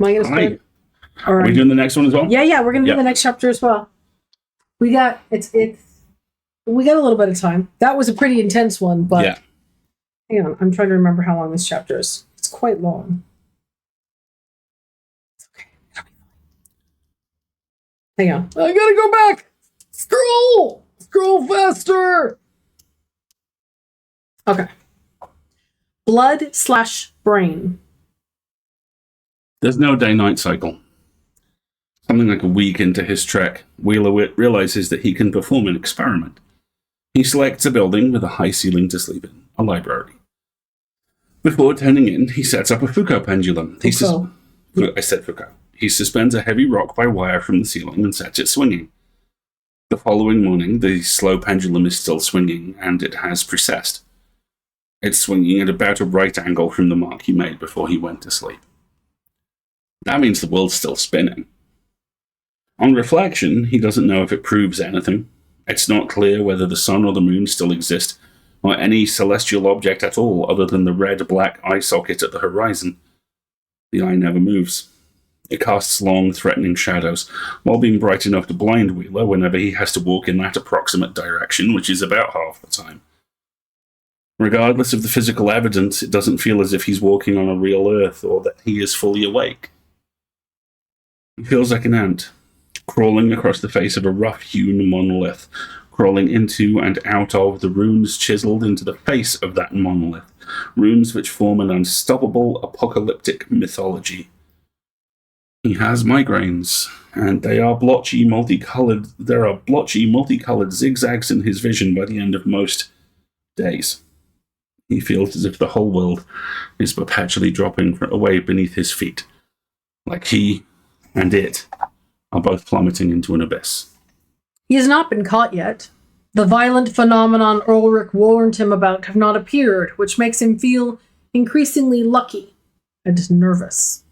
Am I going to start? Are we doing the next one as well? Yeah, we're going to do the next chapter as well. We got we got a little bit of time. That was a pretty intense one, but hang on, I'm trying to remember how long this chapter is. It's quite long. It's okay. Hang on. I gotta go back. Scroll faster. Okay. Blood/brain. There's no day-night cycle. Something like a week into his trek, Wheeler realizes that he can perform an experiment. He selects a building with a high ceiling to sleep in, a library. Before turning in, he sets up a Foucault pendulum. I said Foucault. He suspends a heavy rock by wire from the ceiling and sets it swinging. The following morning, the slow pendulum is still swinging, and it has precessed. It's swinging at about a right angle from the mark he made before he went to sleep. That means the world's still spinning. On reflection, he doesn't know if it proves anything. It's not clear whether the sun or the moon still exist, or any celestial object at all other than the red-black eye socket at the horizon. The eye never moves. It casts long, threatening shadows, while being bright enough to blind Wheeler whenever he has to walk in that approximate direction, which is about half the time. Regardless of the physical evidence, it doesn't feel as if he's walking on a real Earth or that he is fully awake. He feels like an ant, crawling across the face of a rough-hewn monolith, crawling into and out of the runes chiseled into the face of that monolith, runes which form an unstoppable apocalyptic mythology. He has migraines, and there are blotchy, multicolored zigzags in his vision by the end of most days. He feels as if the whole world is perpetually dropping away beneath his feet, like he and it are both plummeting into an abyss. He has not been caught yet. The violent phenomenon Ulrich warned him about have not appeared, which makes him feel increasingly lucky and nervous.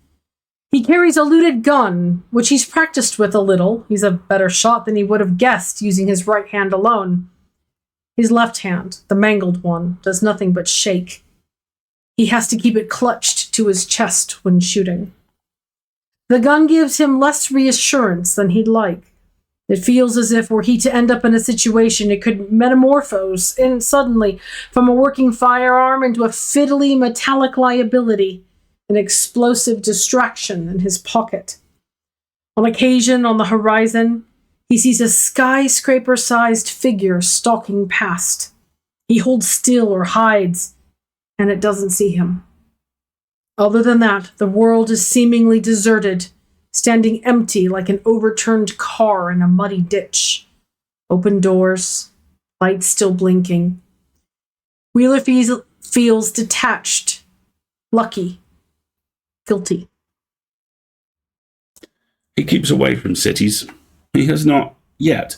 He carries a looted gun, which he's practiced with a little. He's a better shot than he would have guessed using his right hand alone. His left hand, the mangled one, does nothing but shake. He has to keep it clutched to his chest when shooting. The gun gives him less reassurance than he'd like. It feels as if were he to end up in a situation, it could metamorphose suddenly from a working firearm into a fiddly metallic liability, an explosive distraction in his pocket. On occasion, on the horizon, he sees a skyscraper-sized figure stalking past. He holds still or hides, and it doesn't see him. Other than that, the world is seemingly deserted, standing empty like an overturned car in a muddy ditch. Open doors, lights still blinking. Wheeler feels detached, lucky, guilty. He keeps away from cities. He has not yet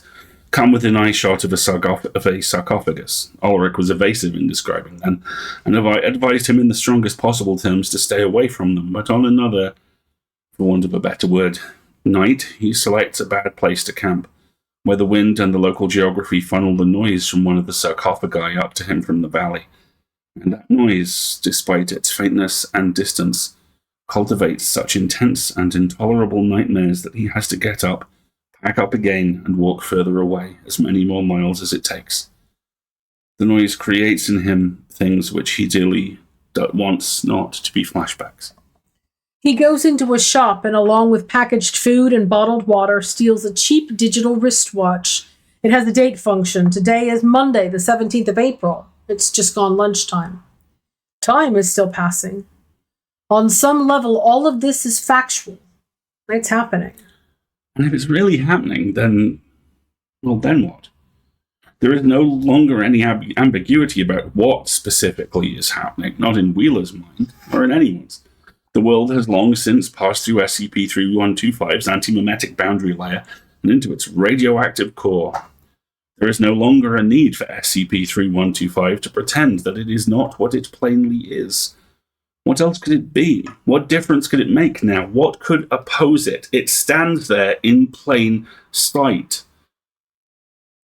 come within eyeshot of a sarcophagus. Ulrich was evasive in describing them, and advised him in the strongest possible terms to stay away from them, but on another, for want of a better word, night, he selects a bad place to camp, where the wind and the local geography funnel the noise from one of the sarcophagi up to him from the valley. And that noise, despite its faintness and distance, cultivates such intense and intolerable nightmares that he has to get up, pack up again, and walk further away, as many more miles as it takes. The noise creates in him things which he dearly wants not to be flashbacks. He goes into a shop and, along with packaged food and bottled water, steals a cheap digital wristwatch. It has a date function. Today is Monday, the 17th of April. It's just gone lunchtime. Time is still passing. On some level, all of this is factual. It's happening. And if it's really happening, then what? There is no longer any ambiguity about what specifically is happening, not in Wheeler's mind, or in anyone's. The world has long since passed through SCP-3125's antimemetic boundary layer and into its radioactive core. There is no longer a need for SCP-3125 to pretend that it is not what it plainly is. What else could it be? What difference could it make now? What could oppose it? It stands there in plain sight.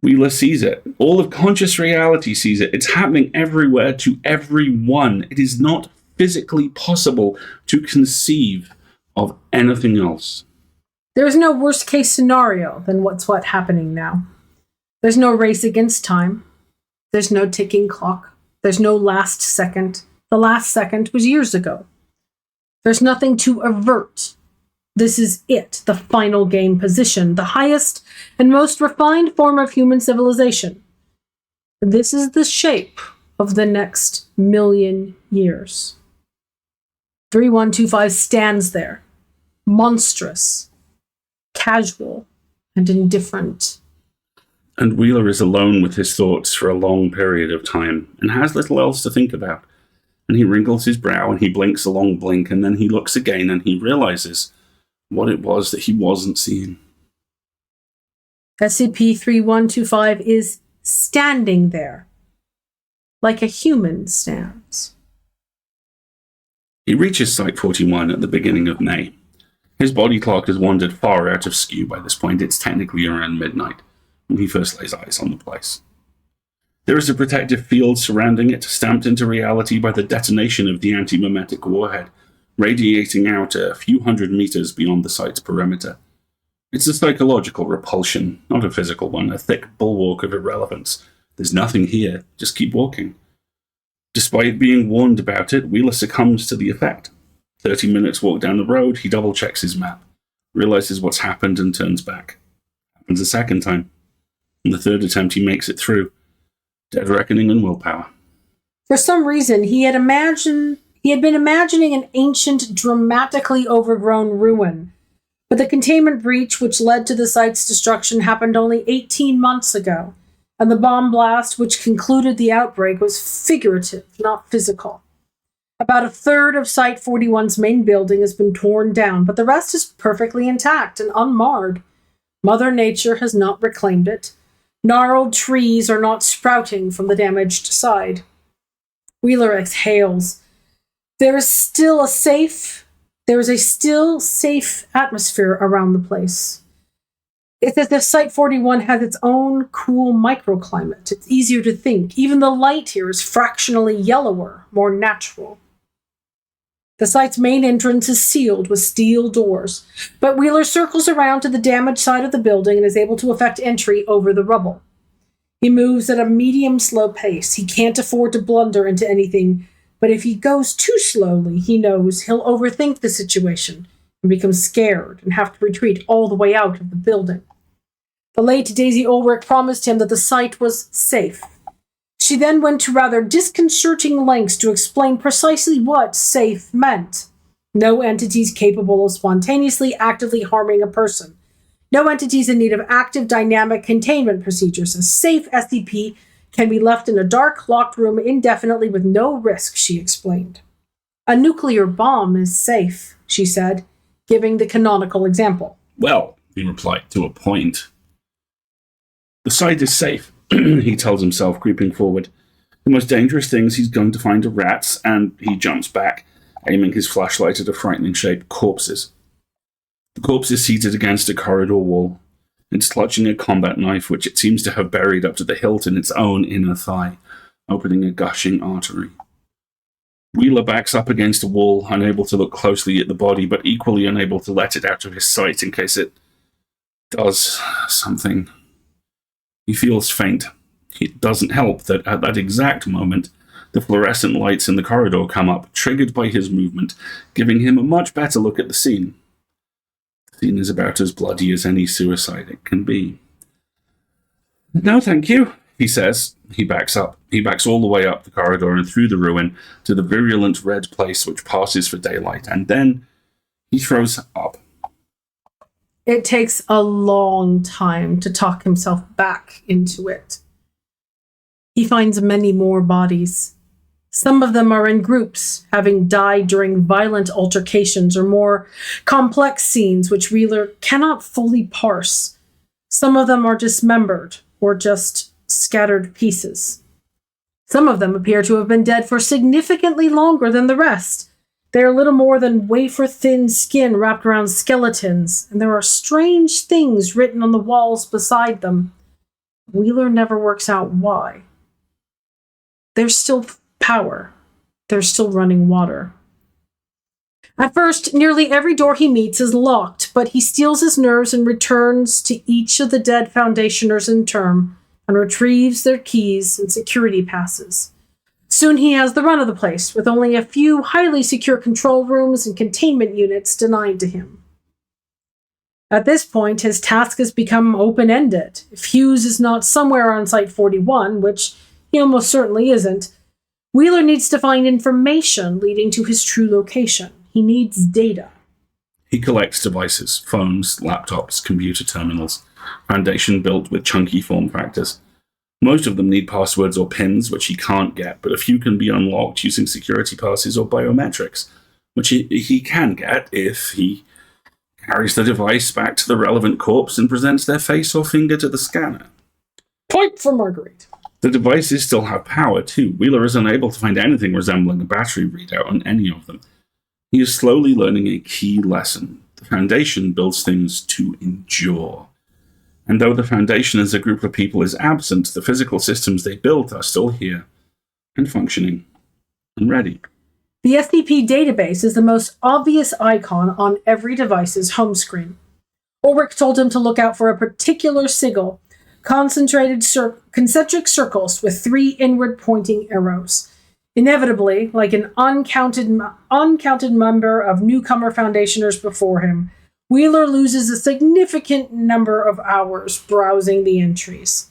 Wheeler sees it. All of conscious reality sees it. It's happening everywhere to everyone. It is not physically possible to conceive of anything else. There is no worst case scenario than what's happening now. There's no race against time. There's no ticking clock. There's no last second. The last second was years ago. There's nothing to avert. This is it, the final game position, the highest and most refined form of human civilization. This is the shape of the next 1,000,000 years. 3125 stands there, monstrous, casual and indifferent. And Wheeler is alone with his thoughts for a long period of time and has little else to think about. And he wrinkles his brow and he blinks a long blink, and then he looks again and he realizes what it was that he wasn't seeing. SCP-3125 is standing there, like a human stands. He reaches Site-41 at the beginning of May. His body clock has wandered far out of skew by this point. It's technically around midnight when he first lays eyes on the place. There is a protective field surrounding it, stamped into reality by the detonation of the antimemetic warhead, radiating out a few hundred meters beyond the site's perimeter. It's a psychological repulsion, not a physical one, a thick bulwark of irrelevance. There's nothing here, just keep walking. Despite being warned about it, Wheeler succumbs to the effect. 30 minutes walk down the road, he double-checks his map, realizes what's happened and turns back. Happens a second time. On the third attempt, he makes it through. Dead reckoning and willpower. For some reason, he had been imagining an ancient, dramatically overgrown ruin. But the containment breach which led to the site's destruction happened only 18 months ago, and the bomb blast which concluded the outbreak was figurative, not physical. About a third of Site-41's main building has been torn down, but the rest is perfectly intact and unmarred. Mother Nature has not reclaimed it. Gnarled trees are not sprouting from the damaged side. Wheeler exhales. There is a still safe atmosphere around the place. It's as if Site-41 has its own cool microclimate. It's easier to think. Even the light here is fractionally yellower, more natural. The site's main entrance is sealed with steel doors, but Wheeler circles around to the damaged side of the building and is able to effect entry over the rubble. He moves at a medium slow pace. He can't afford to blunder into anything, but if he goes too slowly, he knows he'll overthink the situation and become scared and have to retreat all the way out of the building. The late Daisy Ulrich promised him that the site was safe. She then went to rather disconcerting lengths to explain precisely what safe meant. No entities capable of spontaneously actively harming a person. No entities in need of active dynamic containment procedures. A safe SCP can be left in a dark, locked room indefinitely with no risk, she explained. A nuclear bomb is safe, she said, giving the canonical example. Well, he replied, to a point. The site is safe, he tells himself, creeping forward. The most dangerous things he's going to find are rats, and he jumps back, aiming his flashlight at a frightening-shaped corpses. The corpse is seated against a corridor wall. It's clutching a combat knife, which it seems to have buried up to the hilt in its own inner thigh, opening a gushing artery. Wheeler backs up against a wall, unable to look closely at the body, but equally unable to let it out of his sight in case it does something. He feels faint. It doesn't help that at that exact moment, the fluorescent lights in the corridor come up, triggered by his movement, giving him a much better look at the scene. The scene is about as bloody as any suicide it can be. No, thank you, he says. He backs up. He backs all the way up the corridor and through the ruin to the virulent red place which passes for daylight, and then he throws up. It takes a long time to talk himself back into it. He finds many more bodies. Some of them are in groups, having died during violent altercations or more complex scenes which Wheeler cannot fully parse. Some of them are dismembered or just scattered pieces. Some of them appear to have been dead for significantly longer than the rest. They are little more than wafer-thin skin wrapped around skeletons, and there are strange things written on the walls beside them. Wheeler never works out why. There's still power. There's still running water. At first, nearly every door he meets is locked, but he steels his nerves and returns to each of the dead Foundationers in turn and retrieves their keys and security passes. Soon he has the run of the place, with only a few highly secure control rooms and containment units denied to him. At this point, his task has become open-ended. If Hughes is not somewhere on Site-41, which he almost certainly isn't, Wheeler needs to find information leading to his true location. He needs data. He collects devices, phones, laptops, computer terminals, Foundation built with chunky form factors. Most of them need passwords or pins, which he can't get, but a few can be unlocked using security passes or biometrics, which he can get if he carries the device back to the relevant corpse and presents their face or finger to the scanner. Point for Marguerite. The devices still have power, too. Wheeler is unable to find anything resembling a battery readout on any of them. He is slowly learning a key lesson. The Foundation builds things to endure. And though the Foundation as a group of people is absent, the physical systems they built are still here, and functioning, and ready. The SCP database is the most obvious icon on every device's home screen. Ulrich told him to look out for a particular sigil, concentric circles with 3 inward-pointing arrows. Inevitably, like an uncounted number of newcomer Foundationers before him, Wheeler loses a significant number of hours browsing the entries.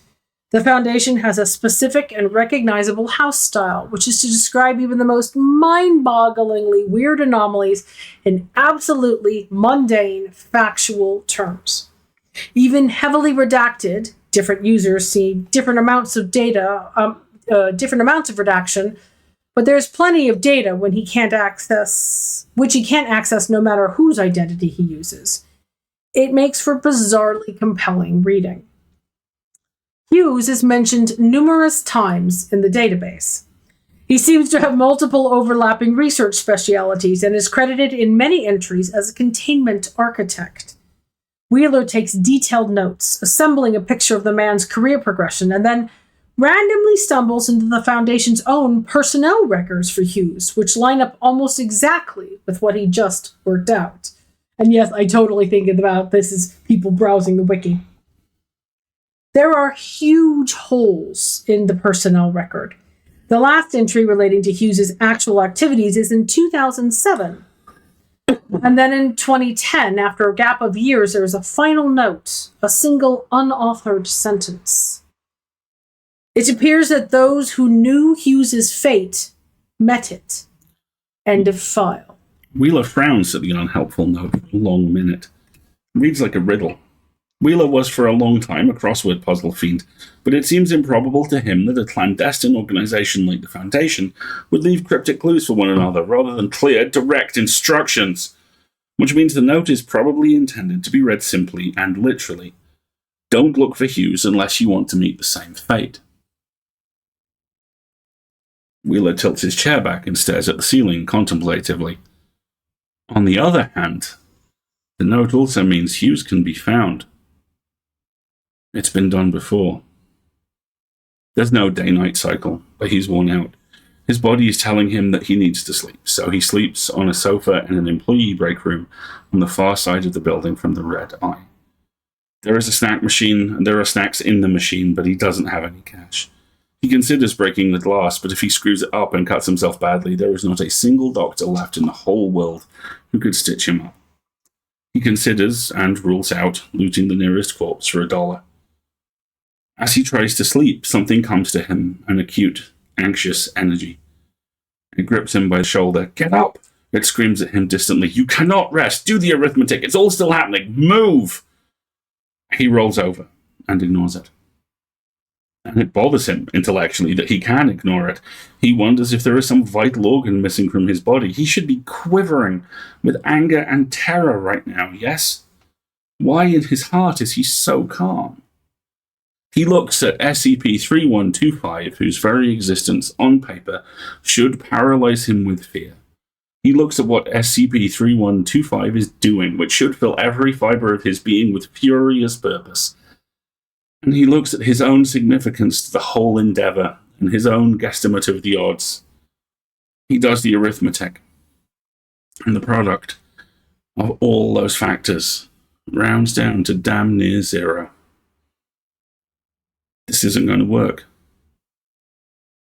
The Foundation has a specific and recognizable house style, which is to describe even the most mind-bogglingly weird anomalies in absolutely mundane, factual terms. Even heavily redacted, different users see different amounts of data, different amounts of redaction, but there's plenty of data which he can't access no matter whose identity he uses. It makes for bizarrely compelling reading. Hughes is mentioned numerous times in the database. He seems to have multiple overlapping research specialities and is credited in many entries as a containment architect. Wheeler takes detailed notes, assembling a picture of the man's career progression, and then randomly stumbles into the Foundation's own personnel records for Hughes, which line up almost exactly with what he just worked out. And yes, I totally think about this as people browsing the wiki. There are huge holes in the personnel record. The last entry relating to Hughes's actual activities is in 2007. And then in 2010, after a gap of years, there is a final note, a single unauthored sentence. It appears that those who knew Hughes's fate met it. End of file. Wheeler frowns at the unhelpful note for a long minute. It reads like a riddle. Wheeler was for a long time a crossword puzzle fiend, but it seems improbable to him that a clandestine organization like the Foundation would leave cryptic clues for one another rather than clear, direct instructions, which means the note is probably intended to be read simply and literally. Don't look for Hughes unless you want to meet the same fate. Wheeler tilts his chair back and stares at the ceiling contemplatively. On the other hand, the note also means Hughes can be found. It's been done before. There's no day-night cycle, but he's worn out. His body is telling him that he needs to sleep, so he sleeps on a sofa in an employee break room on the far side of the building from the Red Eye. There is a snack machine, and there are snacks in the machine, but he doesn't have any cash. He considers breaking the glass, but if he screws it up and cuts himself badly, there is not a single doctor left in the whole world who could stitch him up. He considers, and rules out, looting the nearest corpse for $1. As he tries to sleep, something comes to him, an acute, anxious energy. It grips him by the shoulder. Get up! It screams at him distantly. You cannot rest! Do the arithmetic! It's all still happening! Move! He rolls over and ignores it. And it bothers him intellectually that he can ignore it. He wonders if there is some vital organ missing from his body. He should be quivering with anger and terror right now, yes? Why in his heart is he so calm? He looks at SCP-3125, whose very existence on paper should paralyze him with fear. He looks at what SCP-3125 is doing, which should fill every fiber of his being with furious purpose. And he looks at his own significance to the whole endeavor and his own guesstimate of the odds. He does the arithmetic. And the product of all those factors rounds down to damn near 0. This isn't going to work.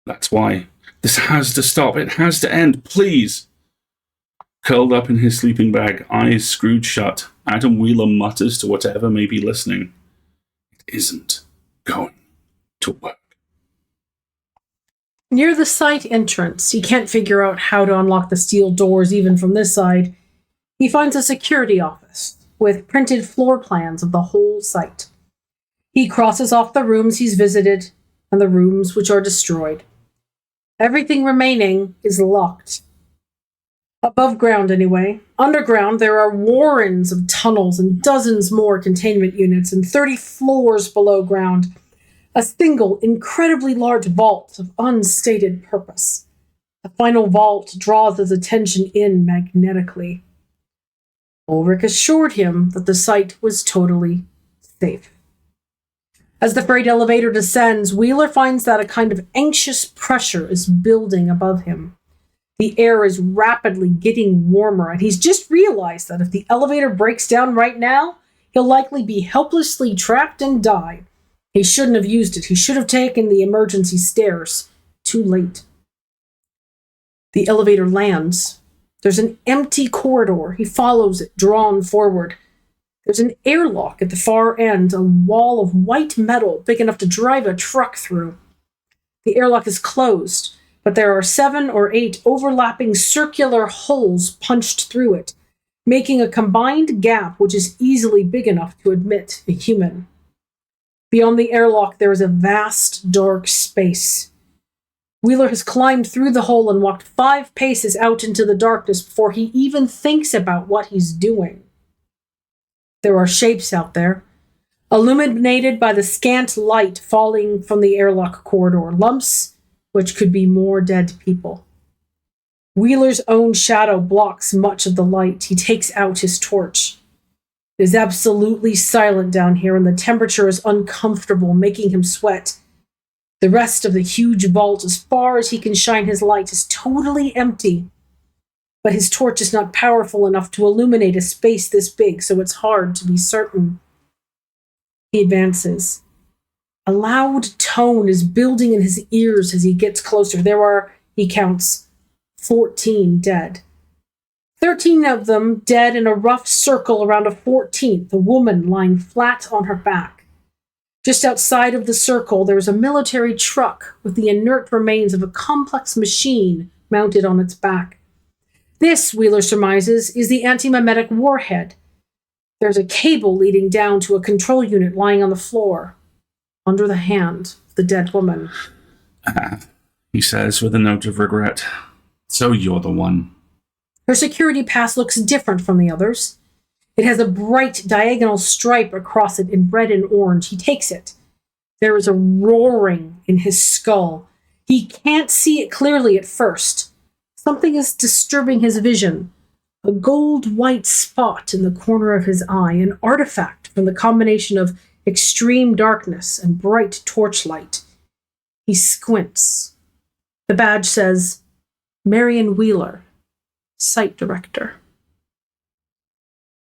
That's why. This has to stop. It has to end. Please. Curled up in his sleeping bag, eyes screwed shut, Adam Wheeler mutters to whatever may be listening. It isn't going to work. Near the site entrance, he can't figure out how to unlock the steel doors even from this side. He finds a security office with printed floor plans of the whole site. He crosses off the rooms he's visited and the rooms which are destroyed. Everything remaining is locked. Above ground, anyway. Underground, there are warrens of tunnels and dozens more containment units, and 30 floors below ground. A single, incredibly large vault of unstated purpose. The final vault draws his attention in magnetically. Ulrich assured him that the site was totally safe. As the freight elevator descends, Wheeler finds that a kind of anxious pressure is building above him. The air is rapidly getting warmer, and he's just realized that if the elevator breaks down right now, he'll likely be helplessly trapped and die. He shouldn't have used it. He should have taken the emergency stairs. Too late. The elevator lands. There's an empty corridor. He follows it, drawn forward. There's an airlock at the far end, a wall of white metal big enough to drive a truck through. The airlock is closed, but there are 7 or 8 overlapping circular holes punched through it, making a combined gap which is easily big enough to admit a human. Beyond the airlock, there is a vast, dark space. Wheeler has climbed through the hole and walked 5 paces out into the darkness before he even thinks about what he's doing. There are shapes out there, illuminated by the scant light falling from the airlock corridor, lumps which could be more dead people. Wheeler's own shadow blocks much of the light. He takes out his torch. It is absolutely silent down here, and the temperature is uncomfortable, making him sweat. The rest of the huge vault, as far as he can shine his light, is totally empty. But his torch is not powerful enough to illuminate a space this big, so it's hard to be certain. He advances. A loud tone is building in his ears as he gets closer. There are, he counts, 14 dead. 13 of them dead in a rough circle around a 14th, a woman lying flat on her back. Just outside of the circle, there is a military truck with the inert remains of a complex machine mounted on its back. This, Wheeler surmises, is the antimemetic warhead. There's a cable leading down to a control unit lying on the floor, under the hand of the dead woman. He says with a note of regret. So you're the one. Her security pass looks different from the others. It has a bright diagonal stripe across it in red and orange. He takes it. There is a roaring in his skull. He can't see it clearly at first. Something is disturbing his vision. A gold-white spot in the corner of his eye, an artifact from the combination of extreme darkness and bright torchlight. He squints. The badge says, Marion Wheeler, Site Director.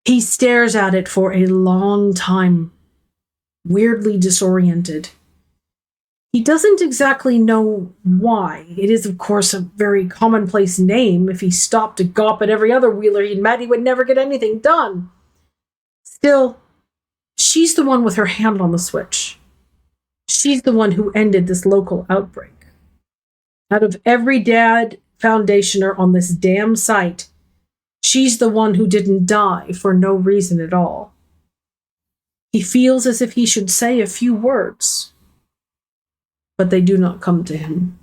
He stares at it for a long time, weirdly disoriented. He doesn't exactly know why. It is, of course, a very commonplace name. If he stopped to gawp at every other Wheeler he'd met, he would never get anything done. Still, she's the one with her hand on the switch. She's the one who ended this local outbreak. Out of every dead foundationer on this damn site, she's the one who didn't die for no reason at all. He feels as if he should say a few words, but they do not come to him.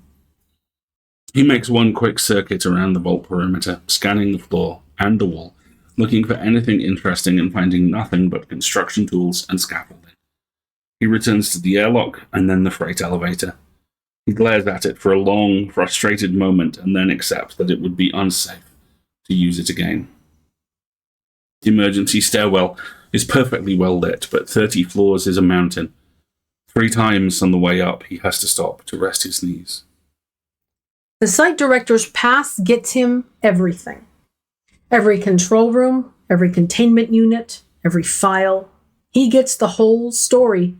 He makes one quick circuit around the vault perimeter, scanning the floor and the wall, looking for anything interesting and finding nothing but construction tools and scaffolding. He returns to the airlock and then the freight elevator. He glares at it for a long, frustrated moment and then accepts that it would be unsafe to use it again. The emergency stairwell is perfectly well lit, but 30 floors is a mountain. 3 times on the way up, he has to stop to rest his knees. The site director's pass gets him everything. Every control room, every containment unit, every file. He gets the whole story.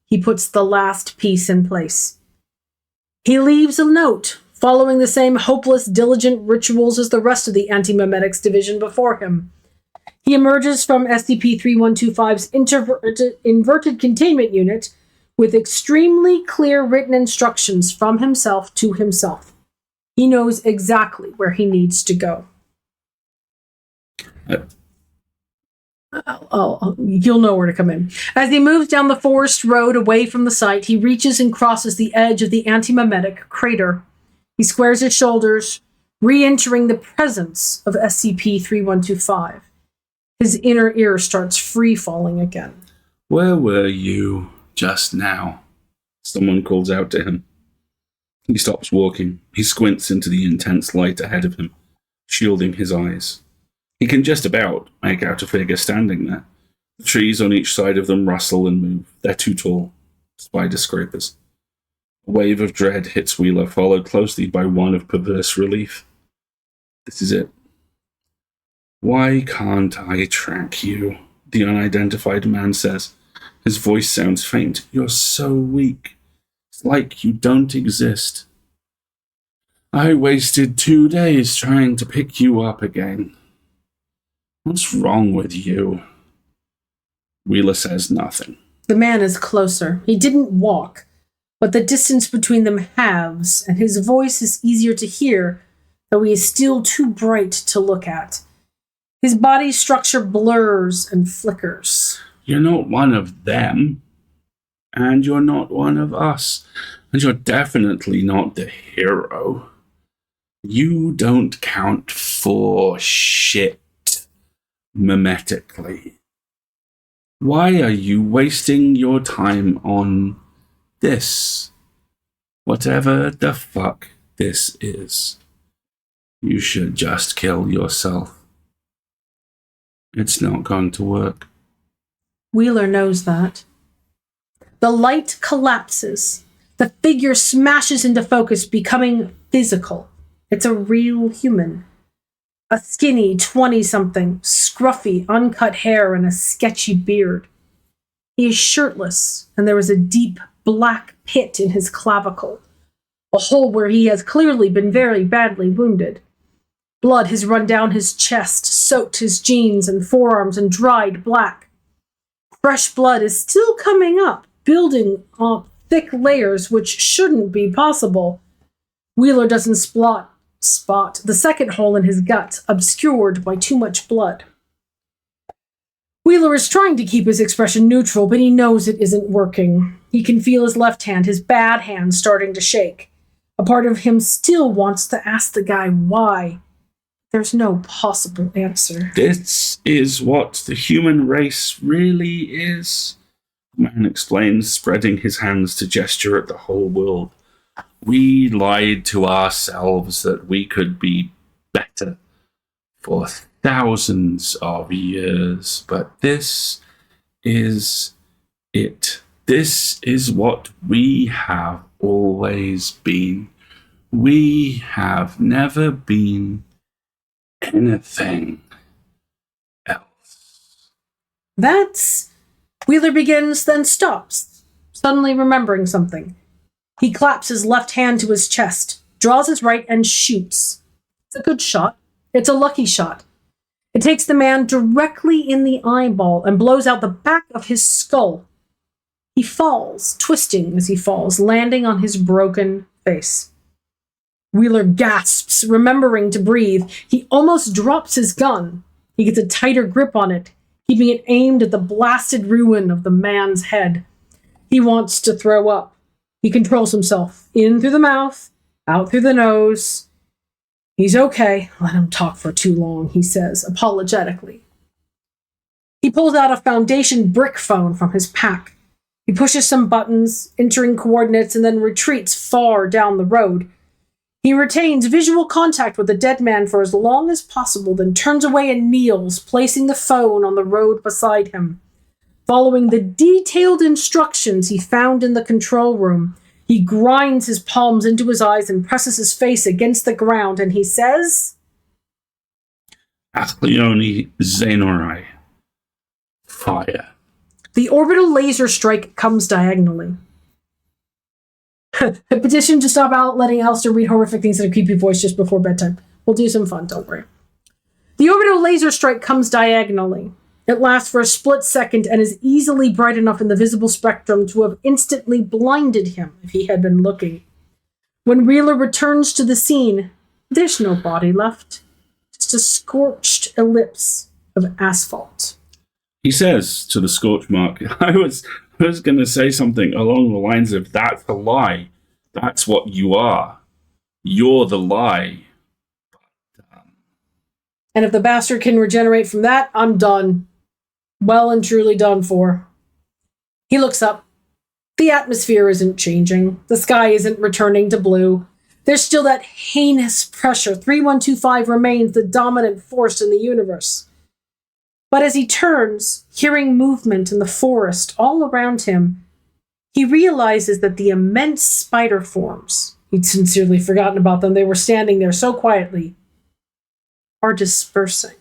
He puts the last piece in place. He leaves a note, following the same hopeless, diligent rituals as the rest of the Antimemetics division before him. He emerges from SCP-3125's inverted containment unit with extremely clear written instructions from himself to himself. He knows exactly where he needs to go. You'll know where to come in. As he moves down the forest road away from the site, he reaches and crosses the edge of the antimemetic crater. He squares his shoulders, re-entering the presence of SCP-3125. His inner ear starts free-falling again. Where were you just now? Someone calls out to him. He stops walking. He squints into the intense light ahead of him, shielding his eyes. He can just about make out a figure standing there. The trees on each side of them rustle and move. They're too tall. Spider scrapers. A wave of dread hits Wheeler, followed closely by one of perverse relief. This is it. Why can't I track you? The unidentified man says. His voice sounds faint. You're so weak. It's like you don't exist. I wasted 2 days trying to pick you up again. What's wrong with you? Wheeler says nothing. The man is closer. He didn't walk, but the distance between them halves, and his voice is easier to hear, though he is still too bright to look at. His body structure blurs and flickers. You're not one of them, and you're not one of us, and you're definitely not the hero. You don't count for shit. Memetically. Why are you wasting your time on this? Whatever the fuck this is. You should just kill yourself. It's not going to work. Wheeler knows that. The light collapses. The figure smashes into focus, becoming physical. It's a real human. A skinny 20-something, scruffy, uncut hair and a sketchy beard. He is shirtless, and there is a deep black pit in his clavicle, a hole where he has clearly been very badly wounded. Blood has run down his chest, soaked his jeans and forearms and dried black. Fresh blood is still coming up, building up thick layers which shouldn't be possible. Wheeler doesn't spot the second hole in his gut, obscured by too much blood. Wheeler is trying to keep his expression neutral, but he knows it isn't working. He can feel his left hand, his bad hand, starting to shake. A part of him still wants to ask the guy why. There's no possible answer. This is what the human race really is, the man explains, spreading his hands to gesture at the whole world. We lied to ourselves that we could be better for thousands of years, but this is it. This is what we have always been. We have never been anything else. Wheeler begins, then stops, suddenly remembering something. He claps his left hand to his chest, draws his right, and shoots. It's a good shot. It's a lucky shot. It takes the man directly in the eyeball and blows out the back of his skull. He falls, twisting as he falls, landing on his broken face. Wheeler gasps, remembering to breathe. He almost drops his gun. He gets a tighter grip on it, keeping it aimed at the blasted ruin of the man's head. He wants to throw up. He controls himself, in through the mouth, out through the nose. He's okay. Let him talk for too long, he says, apologetically. He pulls out a Foundation brick phone from his pack. He pushes some buttons, entering coordinates, and then retreats far down the road. He retains visual contact with the dead man for as long as possible, then turns away and kneels, placing the phone on the road beside him. Following the detailed instructions he found in the control room, he grinds his palms into his eyes and presses his face against the ground, and he says, Achlioni Xenorai. Fire. The orbital laser strike comes diagonally. A petition to stop out letting Alistair read horrific things in a creepy voice just before bedtime. We'll do some fun, don't worry. The orbital laser strike comes diagonally. It lasts for a split second and is easily bright enough in the visible spectrum to have instantly blinded him if he had been looking. When Wheeler returns to the scene, there's no body left. Just a scorched ellipse, of asphalt. He says to the scorch mark, I was going to say something along the lines of, that's a lie. That's what you are. You're the lie. And if the bastard can regenerate from that, I'm done. Well and truly done for. He looks up. The atmosphere isn't changing. The sky isn't returning to blue. There's still that heinous pressure. 3125 remains the dominant force in the universe. But as he turns, hearing movement in the forest all around him, he realizes that the immense spider forms, he'd sincerely forgotten about them, they were standing there so quietly, are dispersing.